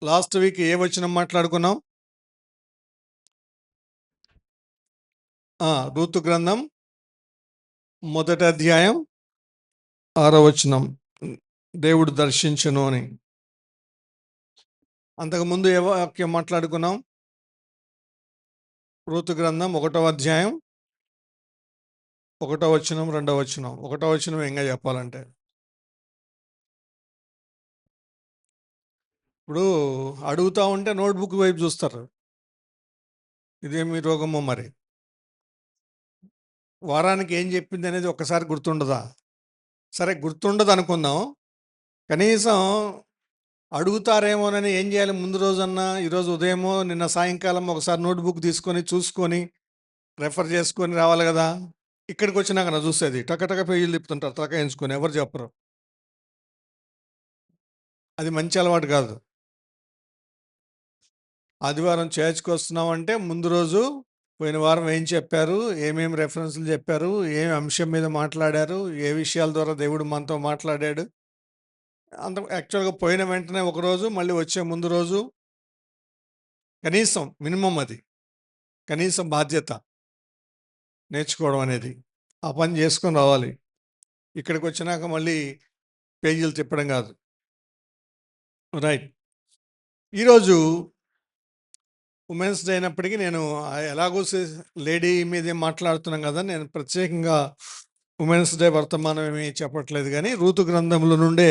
Last week ఏ వచనం మాట్లాడుకున్నాం? Ruth గ్రంథం మొదటి అధ్యాయం 6వ వచనం, దేవుడు దర్శించును అని. అంతకుముందు ఏ వాక్యం మాట్లాడుకున్నాం? రూతు గ్రంథం 1వ అధ్యాయం 1వ వచనం 2వ వచనం. 1వ వచనం ఏంగా చెప్పాలంటే, ఇప్పుడు అడుగుతా ఉంటే నోట్బుక్ వైపు చూస్తారు. ఇదేమి రోగమో మరి. వారానికి ఏం చెప్పింది అనేది ఒక్కసారి గుర్తుండదా? సరే, గుర్తుండదు అనుకుందాం. కనీసం అడుగుతారేమోనని ఏం చేయాలి? ముందు రోజన్నా, ఈరోజు ఉదయమో నిన్న సాయంకాలం ఒకసారి నోట్బుక్ తీసుకొని చూసుకొని రెఫర్ చేసుకొని రావాలి కదా. ఇక్కడికి వచ్చినాక నా చూసేది టకటక పేజీలు తిప్పుతుంటారు, తలకాయించుకొని, ఎవరు చెప్పరు. అది మంచి అలవాటు కాదు. ఆదివారం చర్చ్కి వస్తున్నామంటే ముందు రోజు పోయిన వారం ఏం చెప్పారు, ఏమేమి రెఫరెన్స్లు చెప్పారు, ఏమి అంశం మీద మాట్లాడారు, ఏ విషయాల ద్వారా దేవుడు మనతో మాట్లాడాడు, అంత యాక్చువల్గా పోయిన వెంటనే ఒకరోజు, మళ్ళీ వచ్చే ముందు రోజు, కనీసం మినిమం అది కనీసం బాధ్యత నేర్చుకోవడం అనేది. ఆ పని చేసుకొని రావాలి. ఇక్కడికి వచ్చినాక మళ్ళీ పేజీలు తిప్పడం కాదు. రైట్. ఈరోజు ఉమెన్స్ డే అయినప్పటికీ నేను ఎలాగో లేడీ మీదే మాట్లాడుతున్నాం కదా, నేను ప్రత్యేకంగా ఉమెన్స్ డే వర్తమానం ఏమీ చెప్పట్లేదు, కానీ రూతు గ్రంథంలో నుండే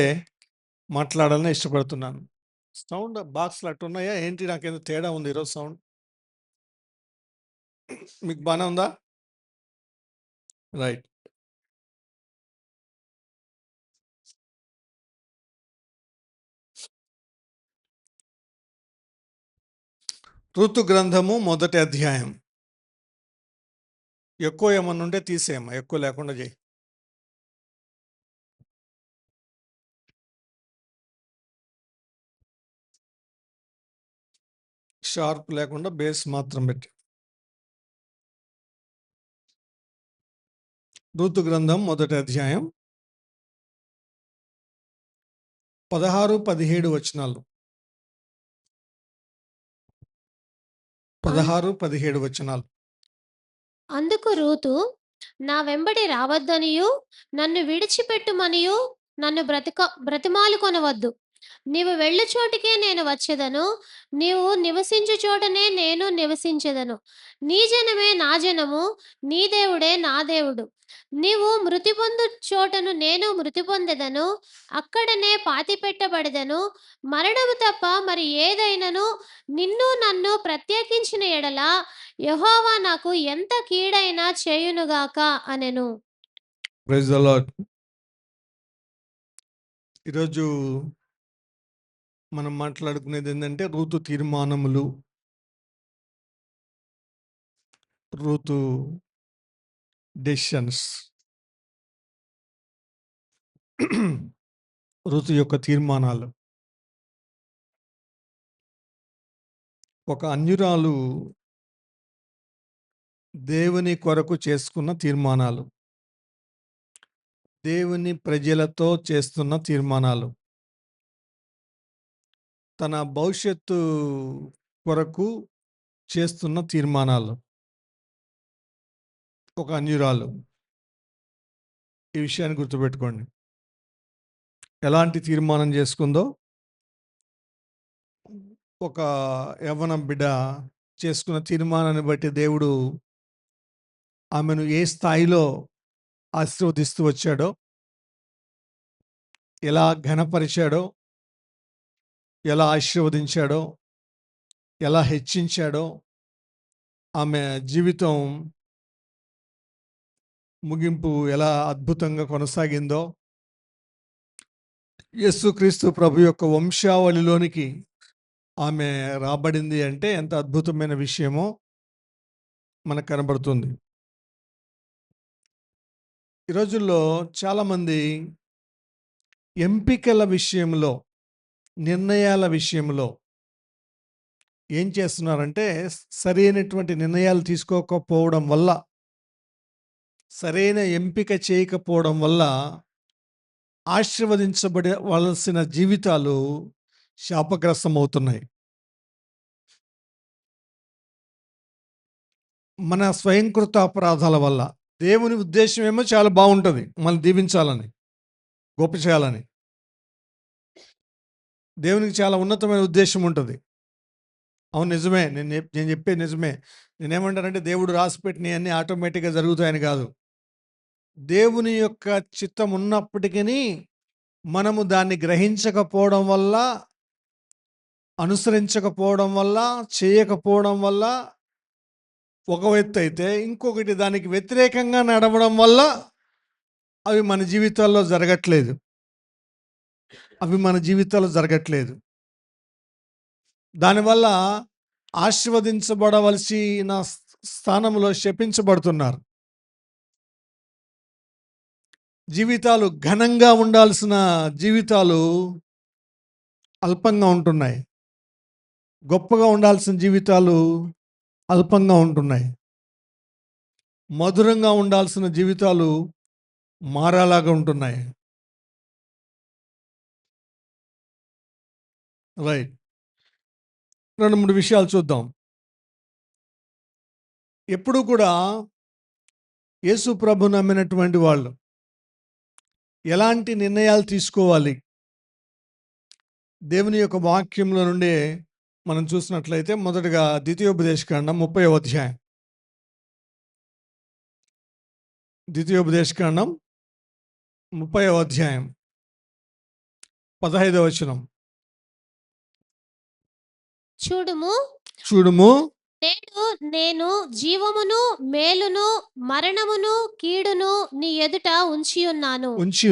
మాట్లాడాలని ఇష్టపడుతున్నాను. సౌండ్ బాక్స్లు అట్టున్నాయా ఏంటి? నాకేదో తేడా ఉంది ఈరోజు సౌండ్. మీకు బాగానే ఉందా? రైట్. రూతు గ్రంథము మొదటి అధ్యాయం. ఎక్కువ ఏమన్నా ఉంటే తీసేయమ్మా, ఎక్కువ లేకుండా చేయి. షార్ప్ లేకుండా బేస్ మాత్రం పెట్టి. రూతు గ్రంథం మొదటి అధ్యాయం 16-17 వచనాలు. 16-17 వచనాలు. అందుకు రూతు, నా వెంబడి రావద్దనియు నన్ను విడిచిపెట్టుమనియు నన్ను బ్రతిమాలుకొనవద్దు. నీవు వెళ్ళు చోటికే నేను వచ్చేదను, నీవు నివసించు చోటనే నేను నివసించెదను. నీ జనమే నా జనము, నీ దేవుడే నా దేవుడు. నీవు మృతి పొందు చోటను నేను మృతి పొందెదను, అక్కడనే పాతి పెట్టబడెదను. మరణము తప్ప మరి ఏదైనను నిన్ను నన్ను ప్రత్యేకించిన ఎడల యెహోవా నాకు ఎంత కీడైనా చేయునుగాక అనెను. Praise the lord. ఈరోజు మనం మాట్లాడుకునేది ఏంటంటే రూతు తీర్మానములు, రూతు డెసిషన్స్. రూతు యొక్క తీర్మానాలు. ఒక అన్యురాలు దేవుని కొరకు చేసుకున్న తీర్మానాలు, దేవుని ప్రజలతో చేస్తున్న తీర్మానాలు, తన భవిష్యత్తు కొరకు చేస్తున్న తీర్మానాలు. ఒక అన్యురాలు. ఈ విషయాన్ని గుర్తుపెట్టుకోండి. ఎలాంటి తీర్మానం చేసుకుందో ఒక యవ్వన బిడ్డ చేసుకున్న తీర్మానాన్ని బట్టి దేవుడు ఆమెను ఏ స్థాయిలో ఆశీర్వదిస్తూ వచ్చాడో, ఎలా ఘనపరిచాడో, ఎలా ఆశీర్వదించాడో, ఎలా హెచ్చించాడో, ఆమె జీవితం ముగింపు ఎలా అద్భుతంగా కొనసాగిందో, యేసుక్రీస్తు ప్రభు యొక్క వంశావళిలోనికి ఆమె రాబడింది అంటే ఎంత అద్భుతమైన విషయమో మనకు కనబడుతుంది. ఈ రోజుల్లో చాలామంది ఎంపికల విషయంలో, నిర్ణయాల విషయంలో ఏం చేస్తున్నారంటే, సరైనటువంటి నిర్ణయాలు తీసుకోకపోవడం వల్ల, సరైన ఎంపిక చేయకపోవడం వల్ల ఆశీర్వదించబడవలసిన జీవితాలు శాపగ్రస్తమవుతున్నాయి. మన స్వయంకృత అపరాధాల వల్ల. దేవుని ఉద్దేశ్యం ఏమో చాలా బావుంటది. మనల్ని దీవించాలని, గొప్ప చేయాలని. దేవునికి చాలా ఉన్నతమైన ఉద్దేశ్యం ఉంటది. అవును, నిజమే. నేను చెప్పేది నిజమే. నేనేమంటానంటే దేవుడు రాసిపెట్టినయన్నీ ఆటోమేటిక్‌గా జరుగుతాయని కాదు. దేవుని యొక్క చిత్తం ఉన్నప్పటికిని మనము దాన్ని గ్రహించకపోవడం వల్ల, అనుసరించకపోవడం వల్ల, చేయకపోవడం వల్ల ఒక ఎత్తయితే, ఇంకొకటి దానికి వ్యతిరేకంగా నడవడం వల్ల అవి మన జీవితాల్లో జరగట్లేదు. దానివల్ల ఆశీర్వదించబడవలసిన స్థానంలో శపించబడుతున్నారు. జీవితాలు ఘనంగా ఉండాల్సిన జీవితాలు అల్పంగా ఉంటున్నాయి. గొప్పగా ఉండాల్సిన జీవితాలు అల్పంగా ఉంటున్నాయి. మధురంగా ఉండాల్సిన జీవితాలు మారాలాగా ఉంటున్నాయి. రైట్. 2, 3 విషయాలు చూద్దాం. ఎప్పుడూ కూడా యేసు ప్రభు నమ్మినటువంటి వాళ్ళు ఎలాంటి నిర్ణయాలు తీసుకోవాలి? దేవుని యొక్క వాక్యంలో నుండి మనం చూసినట్లయితే మొదటగా ద్వితీయోపదేశకాండం 30వ అధ్యాయం. ద్వితీయోపదేశకాండం 30వ అధ్యాయం 15వ వచనం. చూడుము నేడు నేను జీవమును, మేలును, మరణమును, కీడును నీ ఎదుట ఉంచి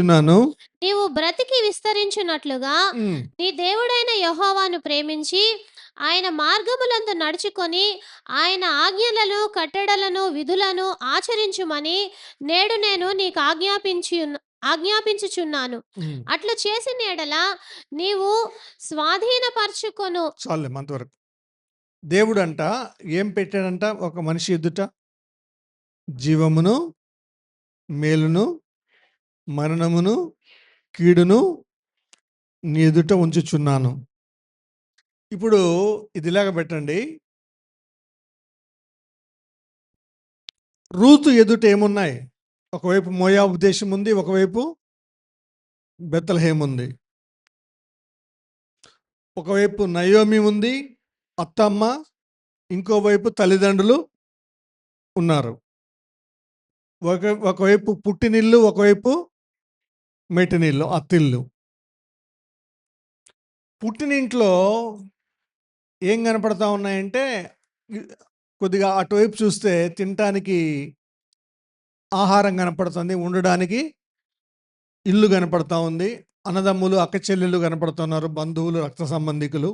ఉన్నాను. నీవు బ్రతికి విస్తరించున్నట్లుగా నీ దేవుడైన యెహోవాను ప్రేమించి ఆయన మార్గములందు నడుచుకొని ఆయన ఆజ్ఞలను, కట్టడలను, విధులను ఆచరించుమని నేడు నేను నీకు ఆజ్ఞాపించుచున్నాను. అట్లు చేసిన ఎడల నీవు స్వాధీనపరచుకొను. చాలే అంతవరకు. దేవుడంట ఏం పెట్టాడంట ఒక మనిషి ఎదుట? జీవమును, మేలును, మరణమును, కీడును నీ ఎదుట ఉంచుచున్నాను. ఇప్పుడు ఇది ఇలాగ పెట్టండి. రూతు ఎదుట ఏమున్నాయి? ఒకవైపు మోయాబు దేశం ఉంది, ఒకవైపు బెత్లెహేము ఉంది. ఒకవైపు నయోమి ఉంది, అత్తమ్మ, ఇంకోవైపు తల్లిదండ్రులు ఉన్నారు. ఒకవైపు పుట్టినిల్లు, ఒకవైపు మెట్టినిల్లు, అత్తిల్లు. పుట్టినింట్లో ఏం కనపడతా ఉన్నాయంటే, కొద్దిగా అటువైపు చూస్తే తినటానికి ఆహారం కనపడుతుంది, ఉండడానికి ఇల్లు కనపడతా ఉంది, అన్నదమ్ములు, అక్క చెల్లెళ్ళు కనపడుతున్నారు, బంధువులు, రక్త సంబంధికులు.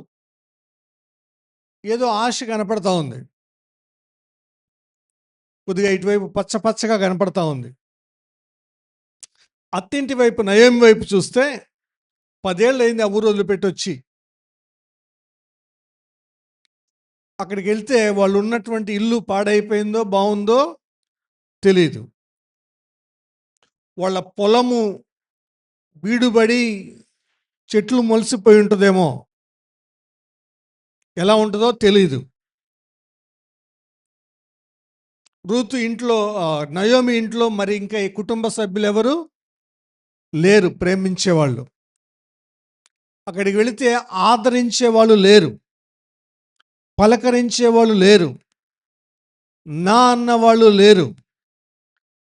ఏదో ఆశ కనపడతా ఉంది. కొద్దిగా ఇటువైపు పచ్చగా కనపడతా ఉంది. అత్తింటి వైపు నయోమి వైపు చూస్తే 10 ఏళ్ళు అయింది ఆ ఊరు వదిలిపెట్టి వచ్చి. అక్కడికి వెళ్తే వాళ్ళు ఉన్నటువంటి ఇల్లు పాడైపోయిందో బాగుందో తెలీదు. వాళ్ళ పొలము బీడుబడి చెట్లు మొలిసిపోయి ఉంటుందేమో, ఎలా ఉంటుందో తెలీదు. రూతు ఇంట్లో, నయోమి ఇంట్లో మరి ఇంకా ఈ కుటుంబ సభ్యులు ఎవరు లేరు, ప్రేమించేవాళ్ళు. అక్కడికి వెళితే ఆదరించేవాళ్ళు లేరు, పలకరించేవాళ్ళు లేరు, నా అన్నవాళ్ళు లేరు,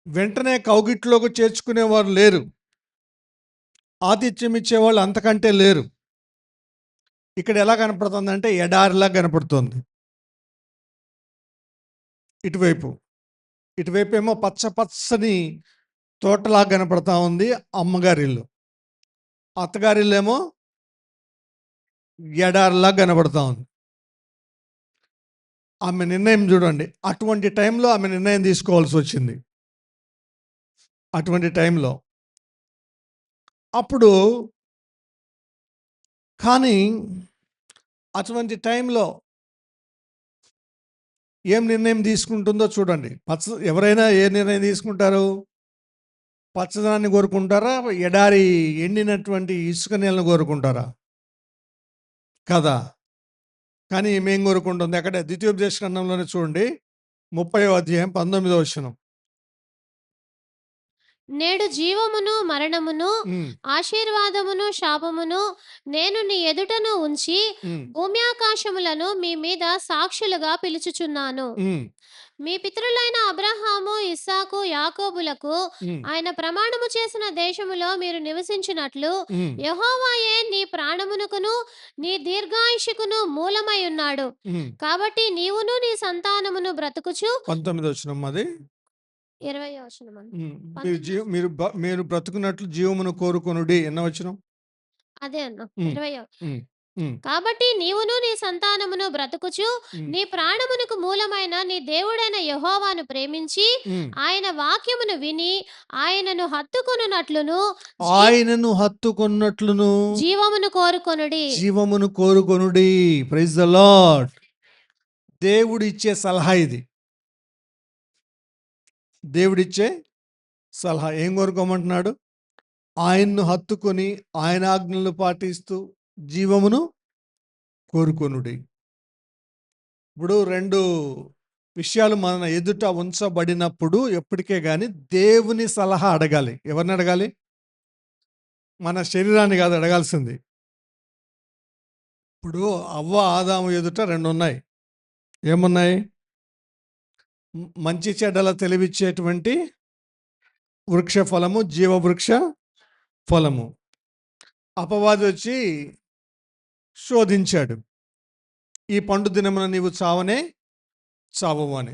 వెంటనే కౌగిట్లోకి చేర్చుకునేవారు లేరు, ఆతిథ్యం ఇచ్చేవాళ్ళు అంతకంటే లేరు. ఇక్కడ ఎలా కనపడుతుందంటే ఎడారిలా కనపడుతుంది. ఇటువైపు ఏమో పచ్చని తోటలా కనపడతా ఉంది అమ్మగారిల్లు, అత్తగారిల్లేమో ఎడారిలా కనపడతా ఉంది. ఆమె నిర్ణయం చూడండి. అటువంటి టైంలో ఆమె నిర్ణయం తీసుకోవాల్సి వచ్చింది. అటువంటి టైంలో అప్పుడు కానీ అటువంటి టైంలో ఏం నిర్ణయం తీసుకుంటుందో చూడండి. ఎవరైనా ఏ నిర్ణయం తీసుకుంటారు? పచ్చదనాన్ని కోరుకుంటారా, ఎడారి ఎండినటువంటి ఇసుక నీళ్ళను కోరుకుంటారా? కదా! కానీ ఈమె ఏం కోరుకుంటుంది? అక్కడే ద్వితీయోపదేశ ఖండంలోనే చూడండి 30వ అధ్యాయం 19వ వచనం. నేడు జీవమును మరణమును హ్మ్. ఆశీర్వాదమును శాపమును నేను నీ ఎదుటను ఉంచి హ్మ్. భూమి ఆకాశములను మీ మీద సాక్షులుగా పిలుచుచున్నాను. హ్మ్. మీ పితరులైన అబ్రహాము ఇస్సాకు యాకోబులకు హ్మ్. ఆయన ప్రమాణము చేసిన దేశములో మీరు నివసించినట్లు హ్మ్. యెహోవాయే నీ ప్రాణమునకును నీ దీర్ఘాయుషుకును మూలమై ఉన్నాడు. హ్మ్. కాబట్టి నీవును నీ సంతానమును బ్రతుకుచు 19వ వచనం అది. 20వ వచనమండి. హ్మ్. 19 మీరు బ్రతుకున్నట్లు జీవమును కోరుకొనుడి ఎన్నో వచనం? అదే అన్న హ్మ్. 20. హ్మ్. హ్మ్. కాబట్టి నీవును నీ సంతానమును బ్రతుకుచు హ్మ్. నీ ప్రాణమునకు మూలమైన నీ దేవుడైన యెహోవాను ప్రేమించి హ్మ్. ఆయన వాక్యమును విని ఆయనను హత్తుకొనున్నట్లును ఆయనను హత్తుకొన్నట్లును జీవమును కోరుకొనుడి. జీవమును కోరుకొనుడి. Praise the lord. దేవుడిచ్చే సలహా ఇది. దేవుడిచ్చే సలహా. ఏం కోరుకోమంటున్నాడు? ఆయన్ను హత్తుకొని ఆయన ఆజ్ఞలు పాటిస్తూ జీవమును కోరుకొనుడి. ఇప్పుడు 2 విషయాలు మన ఎదుట ఉంచబడినప్పుడు ఎప్పటికే గాని దేవుని సలహా అడగాలి. ఎవరిని అడగాలి? మన శరీరాన్ని కాదు అడగాల్సింది. ఇప్పుడు అవ్వ, ఆదాము ఎదుట 2 ఉన్నాయి. ఏమున్నాయి? మంచి చెడ్డల తెలివిచ్చేటువంటి వృక్ష ఫలము, జీవవృక్ష ఫలము. అపవాది వచ్చి శోధించాడు. ఈ పండు దినమున నీవు చావనే చావవు అని.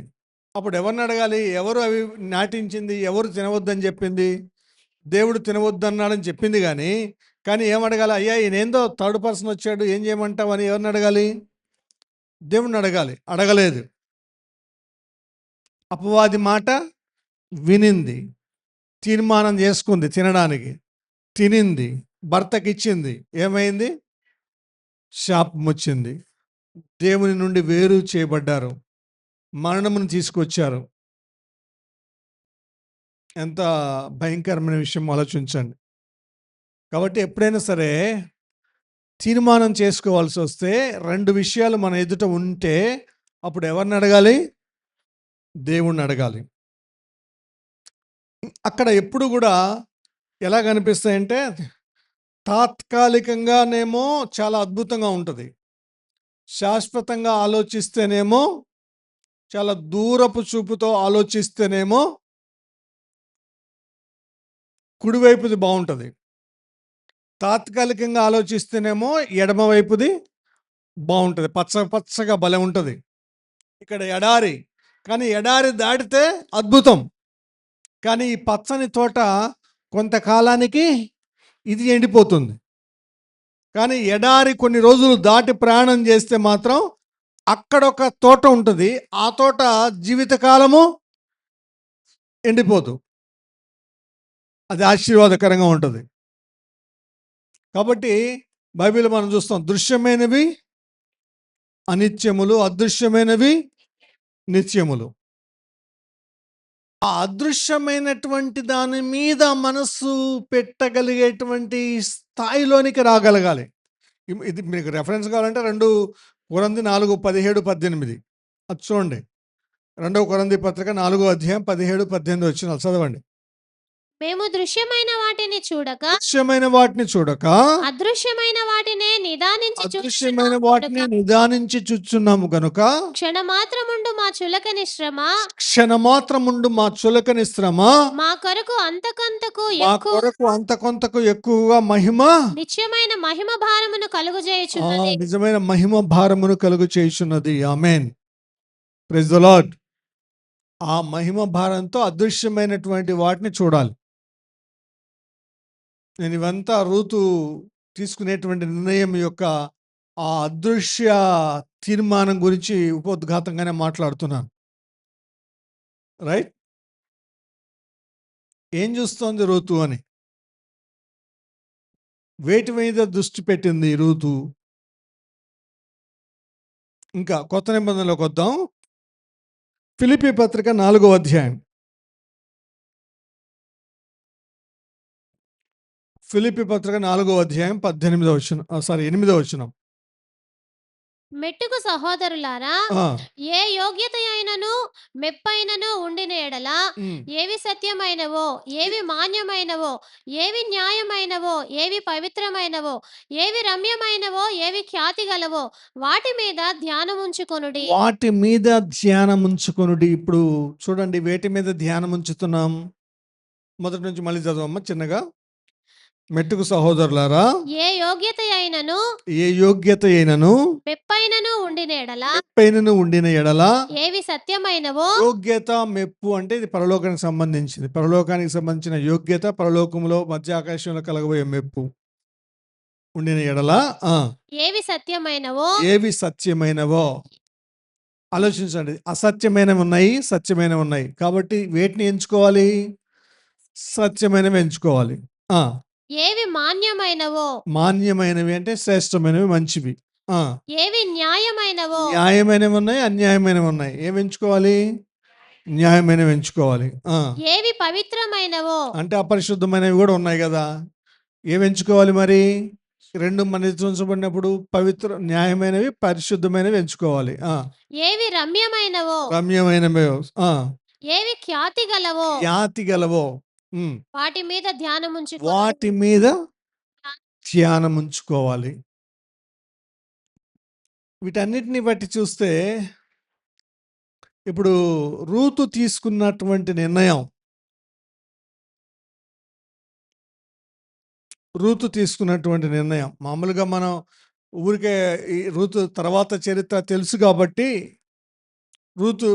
అప్పుడు ఎవరిని అడగాలి? ఎవరు అవి నాటించింది? ఎవరు తినవద్దని చెప్పింది? దేవుడు తినవద్దన్నాడని చెప్పింది కానీ ఏమడగాలి? అయ్యా ఈయనేందో థర్డ్ పర్సన్ వచ్చాడు ఏం చేయమంటావు అని ఎవరిని అడగాలి? దేవుణ్ణి అడగాలి. అడగలేదు. అపవాది మాట వినింది. తీర్మానం చేసుకుంది తినడానికి. తినింది. భర్తకిచ్చింది. ఏమైంది? శాపం వచ్చింది. దేవుని నుండి వేరు చేయబడ్డారు. మరణమును తీసుకొచ్చారు. ఎంత భయంకరమైన విషయం ఆలోచించండి. కాబట్టి ఎప్పుడైనా సరే తీర్మానం చేసుకోవాల్సి వస్తే 2 విషయాలు మన ఎదుట ఉంటే అప్పుడు ఎవరిని అడగాలి? దేవుణ్ణి అడగాలి. అక్కడ ఎప్పుడు కూడా ఎలా కనిపిస్తాయంటే తాత్కాలికంగానేమో చాలా అద్భుతంగా ఉంటుంది. శాశ్వతంగా ఆలోచిస్తేనేమో చాలా దూరపు చూపుతో ఆలోచిస్తేనేమో కుడివైపుది బాగుంటుంది. తాత్కాలికంగా ఆలోచిస్తేనేమో ఎడమ వైపుది బాగుంటుంది. పచ్చ పచ్చగా భలే ఉంటుంది. ఇక్కడ ఎడారి. కానీ ఎడారి దాటితే అద్భుతం. కానీ ఈ పచ్చని తోట కొంతకాలానికి ఇది ఎండిపోతుంది. కానీ ఎడారి కొన్ని రోజులు దాటి ప్రయాణం చేస్తే మాత్రం అక్కడొక తోట ఉంటుంది. ఆ తోట జీవితకాలము ఎండిపోదు. అది ఆశీర్వాదకరంగా ఉంటుంది. కాబట్టి బైబిల్ మనం చూస్తాం దృశ్యమైనవి అనిత్యములు, అదృశ్యమైనవి నిత్యములు. ఆ అదృశ్యమైనటువంటి దాని మీద మనస్సు పెట్టగలిగేటువంటి స్థాయిలోనికి రాగలగాలి. ఇది మీకు రెఫరెన్స్ కావాలంటే 2 కొరింథీ 4:17-18 అది చూడండి. 2 కొరింథీ పత్రిక 4వ అధ్యాయం 17-18 వచనాలు చదవండి. మేము దృశ్యమైన వాటిని చూడక దృశ్యమైన వాటిని చూడక అదృశ్యమైన వాటినే నిదానించి అదృశ్యమైన చూచుచున్నాము వాటిని గనుక నిదానించి చూచున్నాము గనుక క్షణమాత్రముండు మా చులకని శ్రమ క్షణమాత్రముండు మా చులకని శ్రమ మా కొరకు అంతకంతకు మా ఎక్కువ కొరకు అంతకొంతకు ఎక్కువగా మహిమ నిత్యమైన మహిమ భారమును కలుగజేయుచున్నది. నిజమైన మహిమ భారమును కలుగు చేయుచున్నది. ఆమేన్. Praise the lord. ఆ మహిమ భారంతో అదృశ్యమైనటువంటి వాటిని చూడాలి. నేను ఇవంతా రూతు తీసుకునేటువంటి నిర్ణయం యొక్క ఆ అదృశ్య తీర్మానం గురించి ఉపోద్ఘాతంగానే మాట్లాడుతున్నాను. రైట్? ఏం చూస్తోంది రూతు అని? వేటి మీద దృష్టి పెట్టింది రూతు? ఇంకా కొత్త నిబంధనలోకి వద్దాం. ఫిలిప్పీ పత్రిక 4వ అధ్యాయం. ఫిలిప్పీ పత్రిక 4వ అధ్యాయం 8వ వచనం. మెట్టుకు సహోదరులారా, ఆ! ఏ యోగ్యత అయినను మెప్పైనను ఉండిన ఎడల, హ్మ్. ఏవి సత్యమైనవో, ఏవి మాన్యమైనవో, ఏవి న్యాయమైనవో, ఏవి పవిత్రమైనవో, ఏవి రమ్యమైనవో, ఏవి ఖ్యాతి గలవో, వాటి మీద ధ్యానముంచుకొనుడి. వాటి మీద ధ్యానముంచుకొనుడి. ఇప్పుడు చూడండి వేటి మీద ధ్యానముంచుతున్నాం? మొదటి నుంచి మళ్ళీ చదవమ్మా చిన్నగా. మెట్టుకు సహోదరులారా, ఏ యోగ్యత అయినను ఏ యోగ్యత అయినను మెప్పైనను ఉండిన ఎడల, మెప్పైనను ఉండిన ఎడల, ఏవి సత్యమైనవో, యోగ్యత, మెప్పు అంటే ఇది పరలోకానికి సంబంధించింది. పరలోకానికి సంబంధించిన యోగ్యత, పరలోకములో మధ్య ఆకాశంలో కలగబోయే మెప్పు ఉండిన ఎడల, ఆ! ఏవి సత్యమైనవో, ఏవి సత్యమైనవో ఆలోచించండి. అసత్యమైనవి ఉన్నాయి, సత్యమైనవి ఉన్నాయి. కాబట్టి వేటిని ఎంచుకోవాలి? సత్యమైనవి ఎంచుకోవాలి. ఆ! ఏవి మాన్యమైనవో, మాన్యమైనవి అంటే శ్రేష్టమైనవి, మంచివి. ఆ! ఏవి న్యాయమైనవో, న్యాయమైనవి ఉన్నాయి, అన్యాయమైనవి ఉన్నాయి. ఏమి ఎంచుకోవాలి? న్యాయమైనవి ఎంచుకోవాలి. ఆ! ఏవి పవిత్రమైనవో, అంటే అపరిశుద్ధమైనవి కూడా ఉన్నాయి కదా! ఏవి ఎంచుకోవాలి మరి? 2 మన ఎదుట ఉంచబడినప్పుడు న్యాయమైనవి, పరిశుద్ధమైనవి ఎంచుకోవాలి. ఆ! ఏవి రమ్యమైనవో, రమ్యమైనవి. ఆ! ఏవి ఖ్యాతి గలవో, ఖ్యాతి గలవో. హ్మ్. వాటి మీద ధ్యానముంచుకొనుడి. వాటి మీద ధ్యానముంచుకోవాలి. వీటన్నిటిని బట్టి చూస్తే ఇప్పుడు రూతు తీసుకున్నటువంటి నిర్ణయం, మామూలుగా మనం ఊరికే ఈ రూతు తర్వాత చరిత్ర తెలుసు కాబట్టి, రూతు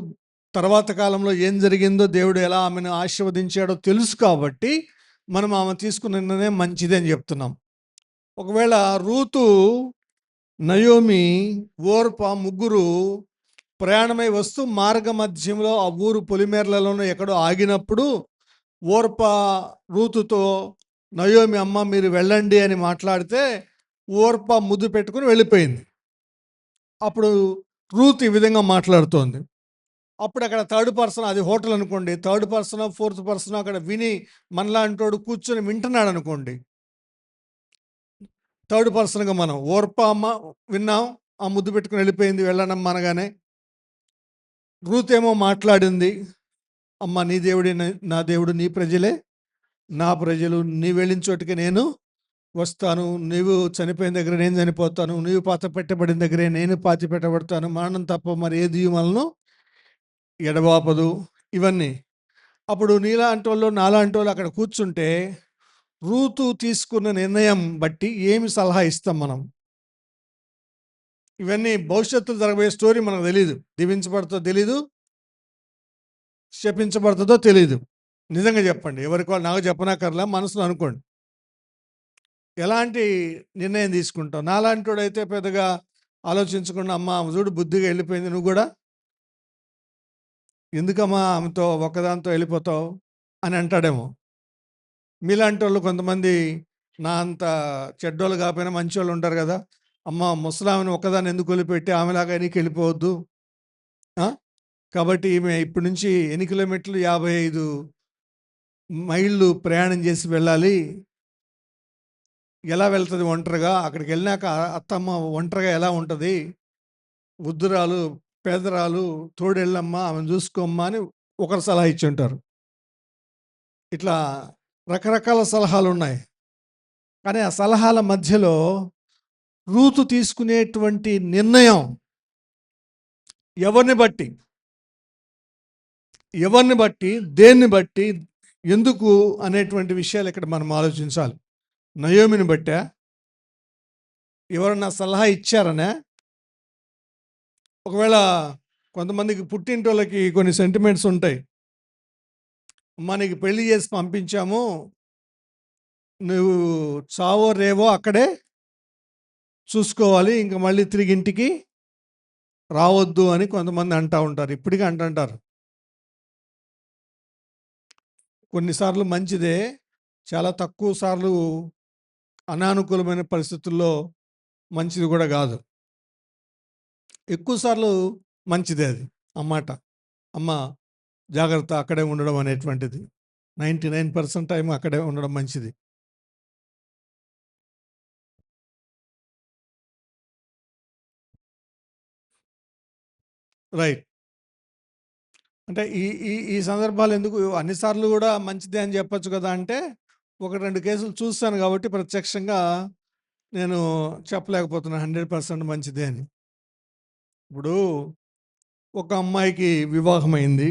తర్వాత కాలంలో ఏం జరిగిందో, దేవుడు ఎలా ఆమెను ఆశీర్వదించాడో తెలుసు కాబట్టి, మనం ఆమె తీసుకున్న నిర్ణయం మంచిది అని చెప్తున్నాం. ఒకవేళ రూతు, నయోమి, ఓర్ప ముగ్గురు ప్రయాణమై వస్తూ మార్గ మధ్యంలో ఆ ఊరు పొలిమేరలలోనూ ఎక్కడో ఆగినప్పుడు, ఓర్ప రూతుతో, నయోమి అమ్మ మీరు వెళ్ళండి అని మాట్లాడితే, ఓర్ప ముద్దు పెట్టుకుని వెళ్ళిపోయింది. అప్పుడు రూత్ ఈ విధంగా మాట్లాడుతోంది. అప్పుడు అక్కడ థర్డ్ పర్సన్, అది హోటల్ అనుకోండి, థర్డ్ పర్సన్, ఫోర్త్ పర్సన్ అక్కడ విని మనలాంటోడు కూర్చొని వింటున్నాడు అనుకోండి. థర్డ్ పర్సన్గా మనం ఓర్ప అమ్మ విన్నాం, ఆ ముద్దు పెట్టుకుని వెళ్ళిపోయింది వెళ్ళనమ్మా అనగానే. రూత్ ఏమో మాట్లాడింది, అమ్మ నీ దేవుడే నా దేవుడు, నీ ప్రజలే నా ప్రజలు, నీ వెళ్ళిన చోటికి నేను వస్తాను, నీవు చనిపోయిన దగ్గర నేను చనిపోతాను, నీవు పాత పెట్టబడిన దగ్గరే నేను పాతి పెట్టబడతాను, మరణం తప్ప మరి ఏది మనల్ని ఎడబాపదు. ఇవన్నీ అప్పుడు నీలాంటి వాళ్ళు నాలాంటి వాళ్ళు అక్కడ కూర్చుంటే, రూతు తీసుకున్న నిర్ణయం బట్టి ఏమి సలహా ఇస్తాం మనం? ఇవన్నీ భవిష్యత్తులో జరగబోయే స్టోరీ మనకు తెలియదు. దీవించబడుతుందో తెలీదు, శపించబడుతుందో తెలీదు. నిజంగా చెప్పండి, ఎవరికి వాళ్ళు నాకు చెప్పనక్కర్లా, మనసులో అనుకోండి. ఎలాంటి నిర్ణయం తీసుకుంటావు? నాలాంటోడైతే పెద్దగా ఆలోచించకుండా, అమ్మ ఆమె చూడు బుద్ధిగా వెళ్ళిపోయింది, నువ్వు కూడా ఎందుకమ్మా ఆమెతో ఒక్కదాంతో వెళ్ళిపోతావు అని అంటాడేమో. మీలాంటి వాళ్ళు కొంతమంది నా అంత చెడ్డోళ్ళు కాకపోయినా మంచోళ్ళు ఉంటారు కదా, అమ్మ ముసలామెను ఒక్కదాన్ని ఎందుకు వదిలిపెట్టి ఆమెలాగా నీకు వెళ్ళిపోవద్దు, కాబట్టి ఈమె ఇప్పటి నుంచి ఎన్ని కిలోమీటర్లు, 55 మైళ్ళు ప్రయాణం చేసి వెళ్ళాలి, ఎలా వెళ్తుంది ఒంటరిగా, అక్కడికి వెళ్ళినాక అత్తమ్మ ఒంటరిగా ఎలా ఉంటుంది, వృద్ధురాలు, పేదరాలు, తోడెళ్ళమ్మా ఆమెను చూసుకోమ్మా అని ఒకరు సలహా ఇచ్చి ఉంటారు. ఇట్లా రకరకాల సలహాలు ఉన్నాయి. కానీ ఆ సలహాల మధ్యలో రూతు తీసుకునేటువంటి నిర్ణయం ఎవరిని బట్టి, దేన్ని బట్టి, ఎందుకు అనేటువంటి విషయాలు ఇక్కడ మనం ఆలోచించాలి. నయోమిని బట్టా, ఎవరన్నా సలహా ఇచ్చారనే? ఒకవేళ కొంతమందికి పుట్టింటోళ్ళకి కొన్ని సెంటిమెంట్స్ ఉంటాయి. మనకి పెళ్లి చేసి పంపించాము, నువ్వు చావో రేవో అక్కడే చూసుకోవాలి, ఇంకా మళ్ళీ తిరిగి ఇంటికి రావద్దు అని కొంతమంది అంటూ ఉంటారు. ఇప్పటికీ అంటుంటారు. కొన్నిసార్లు మంచిదే, చాలా తక్కువ సార్లు అనానుకూలమైన పరిస్థితుల్లో మంచిది కూడా కాదు. ఎక్కువ సార్లు మంచిదే అది అన్నమాట. అమ్మ జాగ్రత్త, అక్కడే ఉండడం అనేటువంటిది 99% టైం అక్కడే ఉండడం మంచిది. రైట్. అంటే ఈ ఈ ఈ సందర్భాలు ఎందుకు అన్ని సార్లు గూడా మంచిదే అని జెప్పొచ్చు గదా! అంటే 1, 2 కేసులు చూసాను గాబట్టి ప్రత్యక్షంగా నేను చెప్పలేకపోతున్నాను 100% మంచిదే అని. ఇప్పుడు ఒక అమ్మాయికి వివాహమైంది.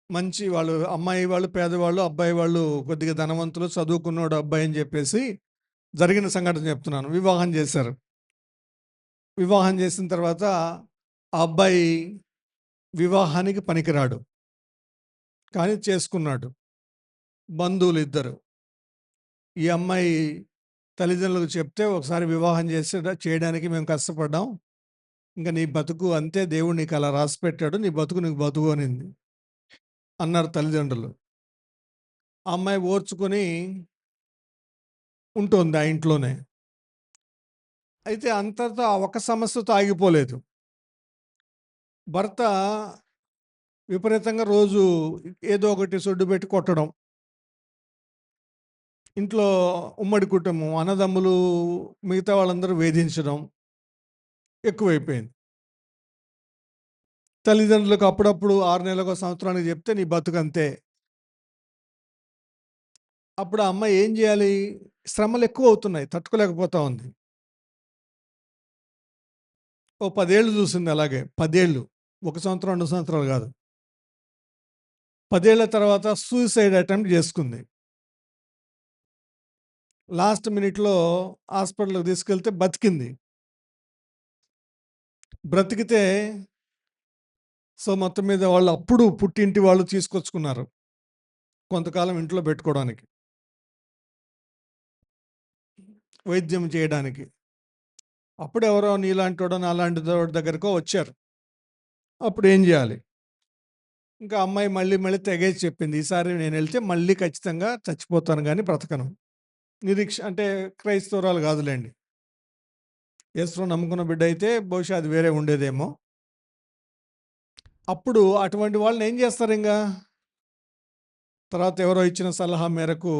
మంచి వాళ్ళు అమ్మాయి వాళ్ళు పేదవాళ్ళు, అబ్బాయి వాళ్ళు కొద్దిగా ధనవంతులు, చదువుకున్నోడు అబ్బాయి అని జెప్పేసి జరిగిన సంఘటన చెప్తున్నాను. వివాహం జేశారు. వివాహం చేసిన తర్వాత ఆ అబ్బాయి వివాహానికి పనికిరాడు. కానీ చేసుకున్నాడు. బంధువులిద్దరు. ఈ అమ్మాయి తల్లిదండ్రులకు చెప్తే ఒకసారి వివాహం చేయడానికి మేము కష్టపడ్డాం. ఇంక నీ బతుకు అంతే, దేవుడు నీకు అలా రాసిపెట్టాడు. నీ బతుకు నీకు బతుకు అనింది. అన్నారు తల్లిదండ్రులు. ఆ అమ్మాయి ఓర్చుకొని ఉంటుంది ఆ ఇంట్లోనే. అయితే అంతటితో ఆ ఒక్క సమస్యతో ఆగిపోలేదు. భర్త విపరీతంగా రోజు ఏదో ఒకటి సొడ్డుబెట్టి కొట్టడం. ఇంట్లో ఉమ్మడి కుటుంబం, అన్నదమ్ములు, మిగతా వాళ్ళందరూ వేధించడం ఎక్కువైపోయింది. తల్లిదండ్రులకు అప్పుడప్పుడు 6 నెలలకో, సంవత్సరానికి చెప్తే నీ బతుకంతే. అప్పుడు ఆ అమ్మాయి ఏం చేయాలి? శ్రమలు ఎక్కువవుతున్నాయి. తట్టుకోలేకపోతా ఉంది. ఓ 10 ఏళ్ళు చూసింది అలాగే. 10 ఏళ్ళు. 1 సంవత్సరం, 2 సంవత్సరాలు కాదు. 10 ఏళ్ల తర్వాత సూసైడ్ అటెంప్ట్ చేసుకుంది. లాస్ట్ మినిట్‌లో హాస్పిటల్‌కి తీసుకెళ్తే బతికింది. బ్రతికితే మొత్తం మీద వాళ్ళు అప్పుడు పుట్టింటి వాళ్ళు తీసుకొచ్చుకున్నారు. కొంతకాలం ఇంట్లో పెట్టుకోవడానికి. వైద్యం చేయడానికి. అప్పుడెవరో నీలాంటోడో, నాలాంటిదోడి దగ్గరకో వచ్చారు. అప్పుడేం జేయాలి? ఇంకా అమ్మాయి మళ్ళీ మళ్ళీ తెగేసి చెప్పింది. ఈసారి నేనెళ్తే మళ్ళీ ఖచ్చితంగా చచ్చిపోతాను గానీ బ్రతకను. అంటే క్రైస్తవురాలు గాదులెండి. యేసును నమ్ముకున్న బిడ్డయితే బహుశా అది వేరే ఉండేదేమో. అప్పుడు అటువంటి వాళ్ళని ఏం జేస్తారింగా? తర్వాత ఎవరో ఇచ్చిన సలహా మేరకు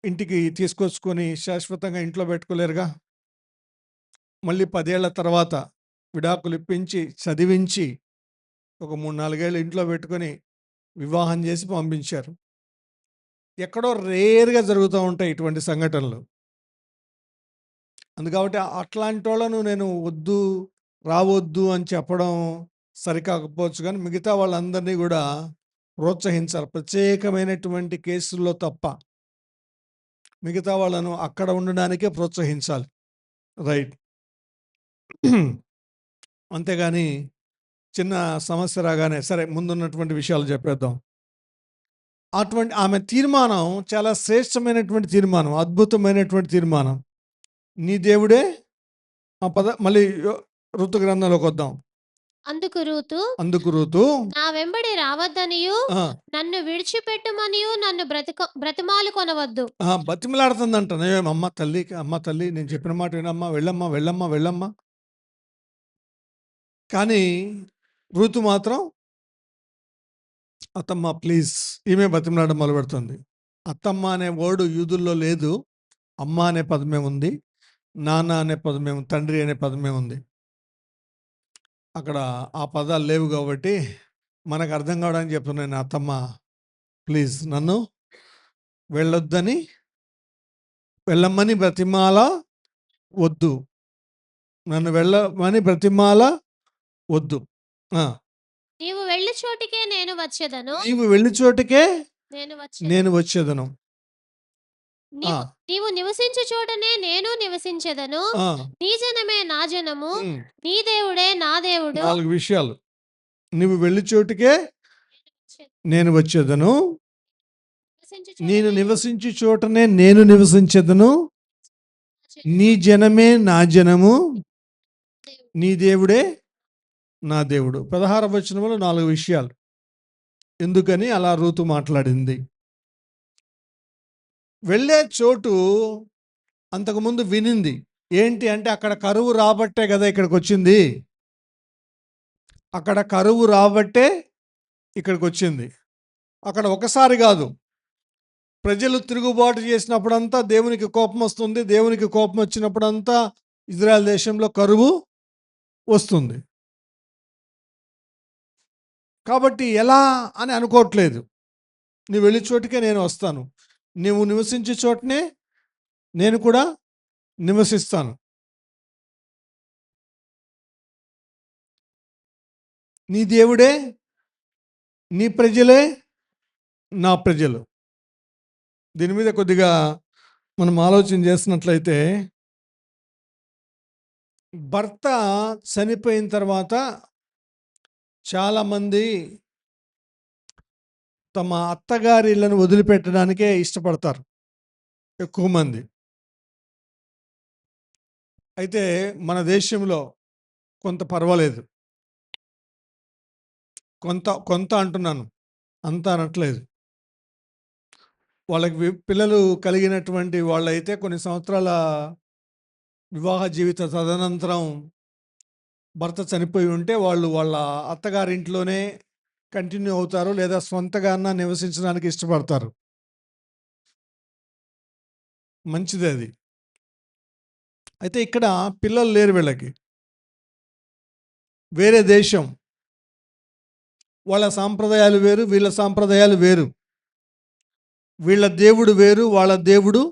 ఇంటికి తీసుకొచ్చుకొని శాశ్వతంగా ఇంట్లో పెట్టుకోలేరుగా. మళ్ళీ 10 ఏళ్ల తర్వాత విడాకులిప్పించి, చదివించి, ఒక 3, 4 ఏళ్ళు ఇంట్లో పెట్టుకొని వివాహం చేసి పంపించారు. ఎక్కడో రేర్‌గా జరుగుతూ ఉంటాయి ఇటువంటి సంఘటనలు. అందుకాబట్టి అట్లాంటోళ్ళను నేను వద్దు, రావద్దు అని చెప్పడం సరికాకపోవచ్చు గానీ, మిగతా వాళ్ళందరినీ గూడా ప్రోత్సహించాలి. ప్రత్యేకమైనటువంటి కేసుల్లో తప్ప. మిగతా వాళ్ళను అక్కడ ఉండడానికే ప్రోత్సహించాలి. రైట్. అంతేగాని చిన్న సమస్య రాగానే సరే ముందున్నటువంటి విషయాలు చెప్పేద్దాం. ఆమె తీర్మానం చాలా శ్రేష్టమైనటువంటి తీర్మానం, అద్భుతమైనటువంటి తీర్మానం. నీ దేవుడే మళ్ళీ ఋతు గ్రంథంలోకి వద్దాం. అందుకు రూతు నా వెంబడి రావద్దనియు, నన్ను విడిచిపెట్టుమనియు నన్ను బ్రతిమాలు కొనవద్దు. బతిమలాడుతుందంట. అమ్మ తల్లి నేను చెప్పిన మాట వినమ్మా, వెళ్ళమ్మా వెళ్ళమ్మా వెళ్ళమ్మా. కానీ రూతు మాత్రం అత్తమ్మ ప్లీజ్, ఈమె బతిమలాడడం మొదలుపెడుతుంది. అత్తమ్మ అనే వర్డ్ యూదుల్లో లేదు. అమ్మ అనే పదమే ఉంది. నాన్న అనే పదమే ఉంది. తండ్రి అనే పదమే ఉంది. అక్కడ ఆ పదాలు లేవు కాబట్టి మనకు అర్థం కావడానికి చెప్తున్నాను. అత్తమ్మ ప్లీజ్ నన్ను వెళ్ళమ్మని బ్రతిమాల వద్దు. నన్ను వెళ్ళమని బ్రతిమాల వద్దు. నీవు వెళ్ళి చోటికే నేను వచ్చేదను. నేను వచ్చేదను. నీవు నివసించు చోటనే నేను నివసించెదను. నీ జనమే నా జనము, నీ దేవుడే నా దేవుడు. 4 విషయాలు. నీవు వెళ్ళి చోటుకే నేను వచ్చేదను. నేను నివసించు చోటనే నేను నివసించెదను. నీ జనమే నా జనము, నీ దేవుడే నా దేవుడు. 16వ వచనంలో 4 విషయాలు. ఎందుకని అలా రూతు మాట్లాడింది? వెళ్ళే చోటు అంతకుముందు వినింది. ఏంటి అంటే అక్కడ కరువు రాబట్టే కదా ఇక్కడికి వచ్చింది. అక్కడ కరువు రాబట్టే ఇక్కడికి వచ్చింది. అక్కడ ఒకసారి కాదు, ప్రజలు తిరుగుబాటు చేసినప్పుడంతా దేవునికి కోపం వస్తుంది. దేవునికి కోపం వచ్చినప్పుడంతా ఇజ్రాయెల్ దేశంలో కరువు వస్తుంది. కాబట్టి ఎలా అని అనుకోవట్లేదు. నువ్వు వెళ్ళే చోటుకే నేను వస్తాను. నువ్వు నివసించే చోటనే నేను కూడా నివసిస్తాను. నీ దేవుడే, నీ ప్రజలే నా ప్రజలు. దీని మీద కొద్దిగా మనం ఆలోచన చేసినట్లయితే, భర్త చనిపోయిన తర్వాత చాలామంది తమ అత్తగారి ఇళ్ళను వదిలిపెట్టడానికే ఇష్టపడతారు ఎక్కువ మంది. అయితే మన దేశంలో కొంత పర్వాలేదు. కొంత కొంత అంటున్నాను, అంత అనట్లేదు. వాళ్ళకి పిల్లలు కలిగినటువంటి వాళ్ళైతే కొన్ని సంవత్సరాల వివాహ జీవిత తదనంతరం భర్త చనిపోయి ఉంటే వాళ్ళు వాళ్ళ అత్తగారింట్లోనే కంటిన్యూ అవుతారు, లేదా సొంతగా నివసించడానికి ఇష్టపడతారు. మంచిదే అది. అయితే ఇక్కడ పిల్లలు లేరు వీళ్ళకి, వేరే దేశం, వాళ్ళ సాంప్రదాయాలు వేరు, వీళ్ళ సాంప్రదాయాలు వేరు. వీళ్ళ దేవుడు వేరు, వాళ్ళ దేవుడు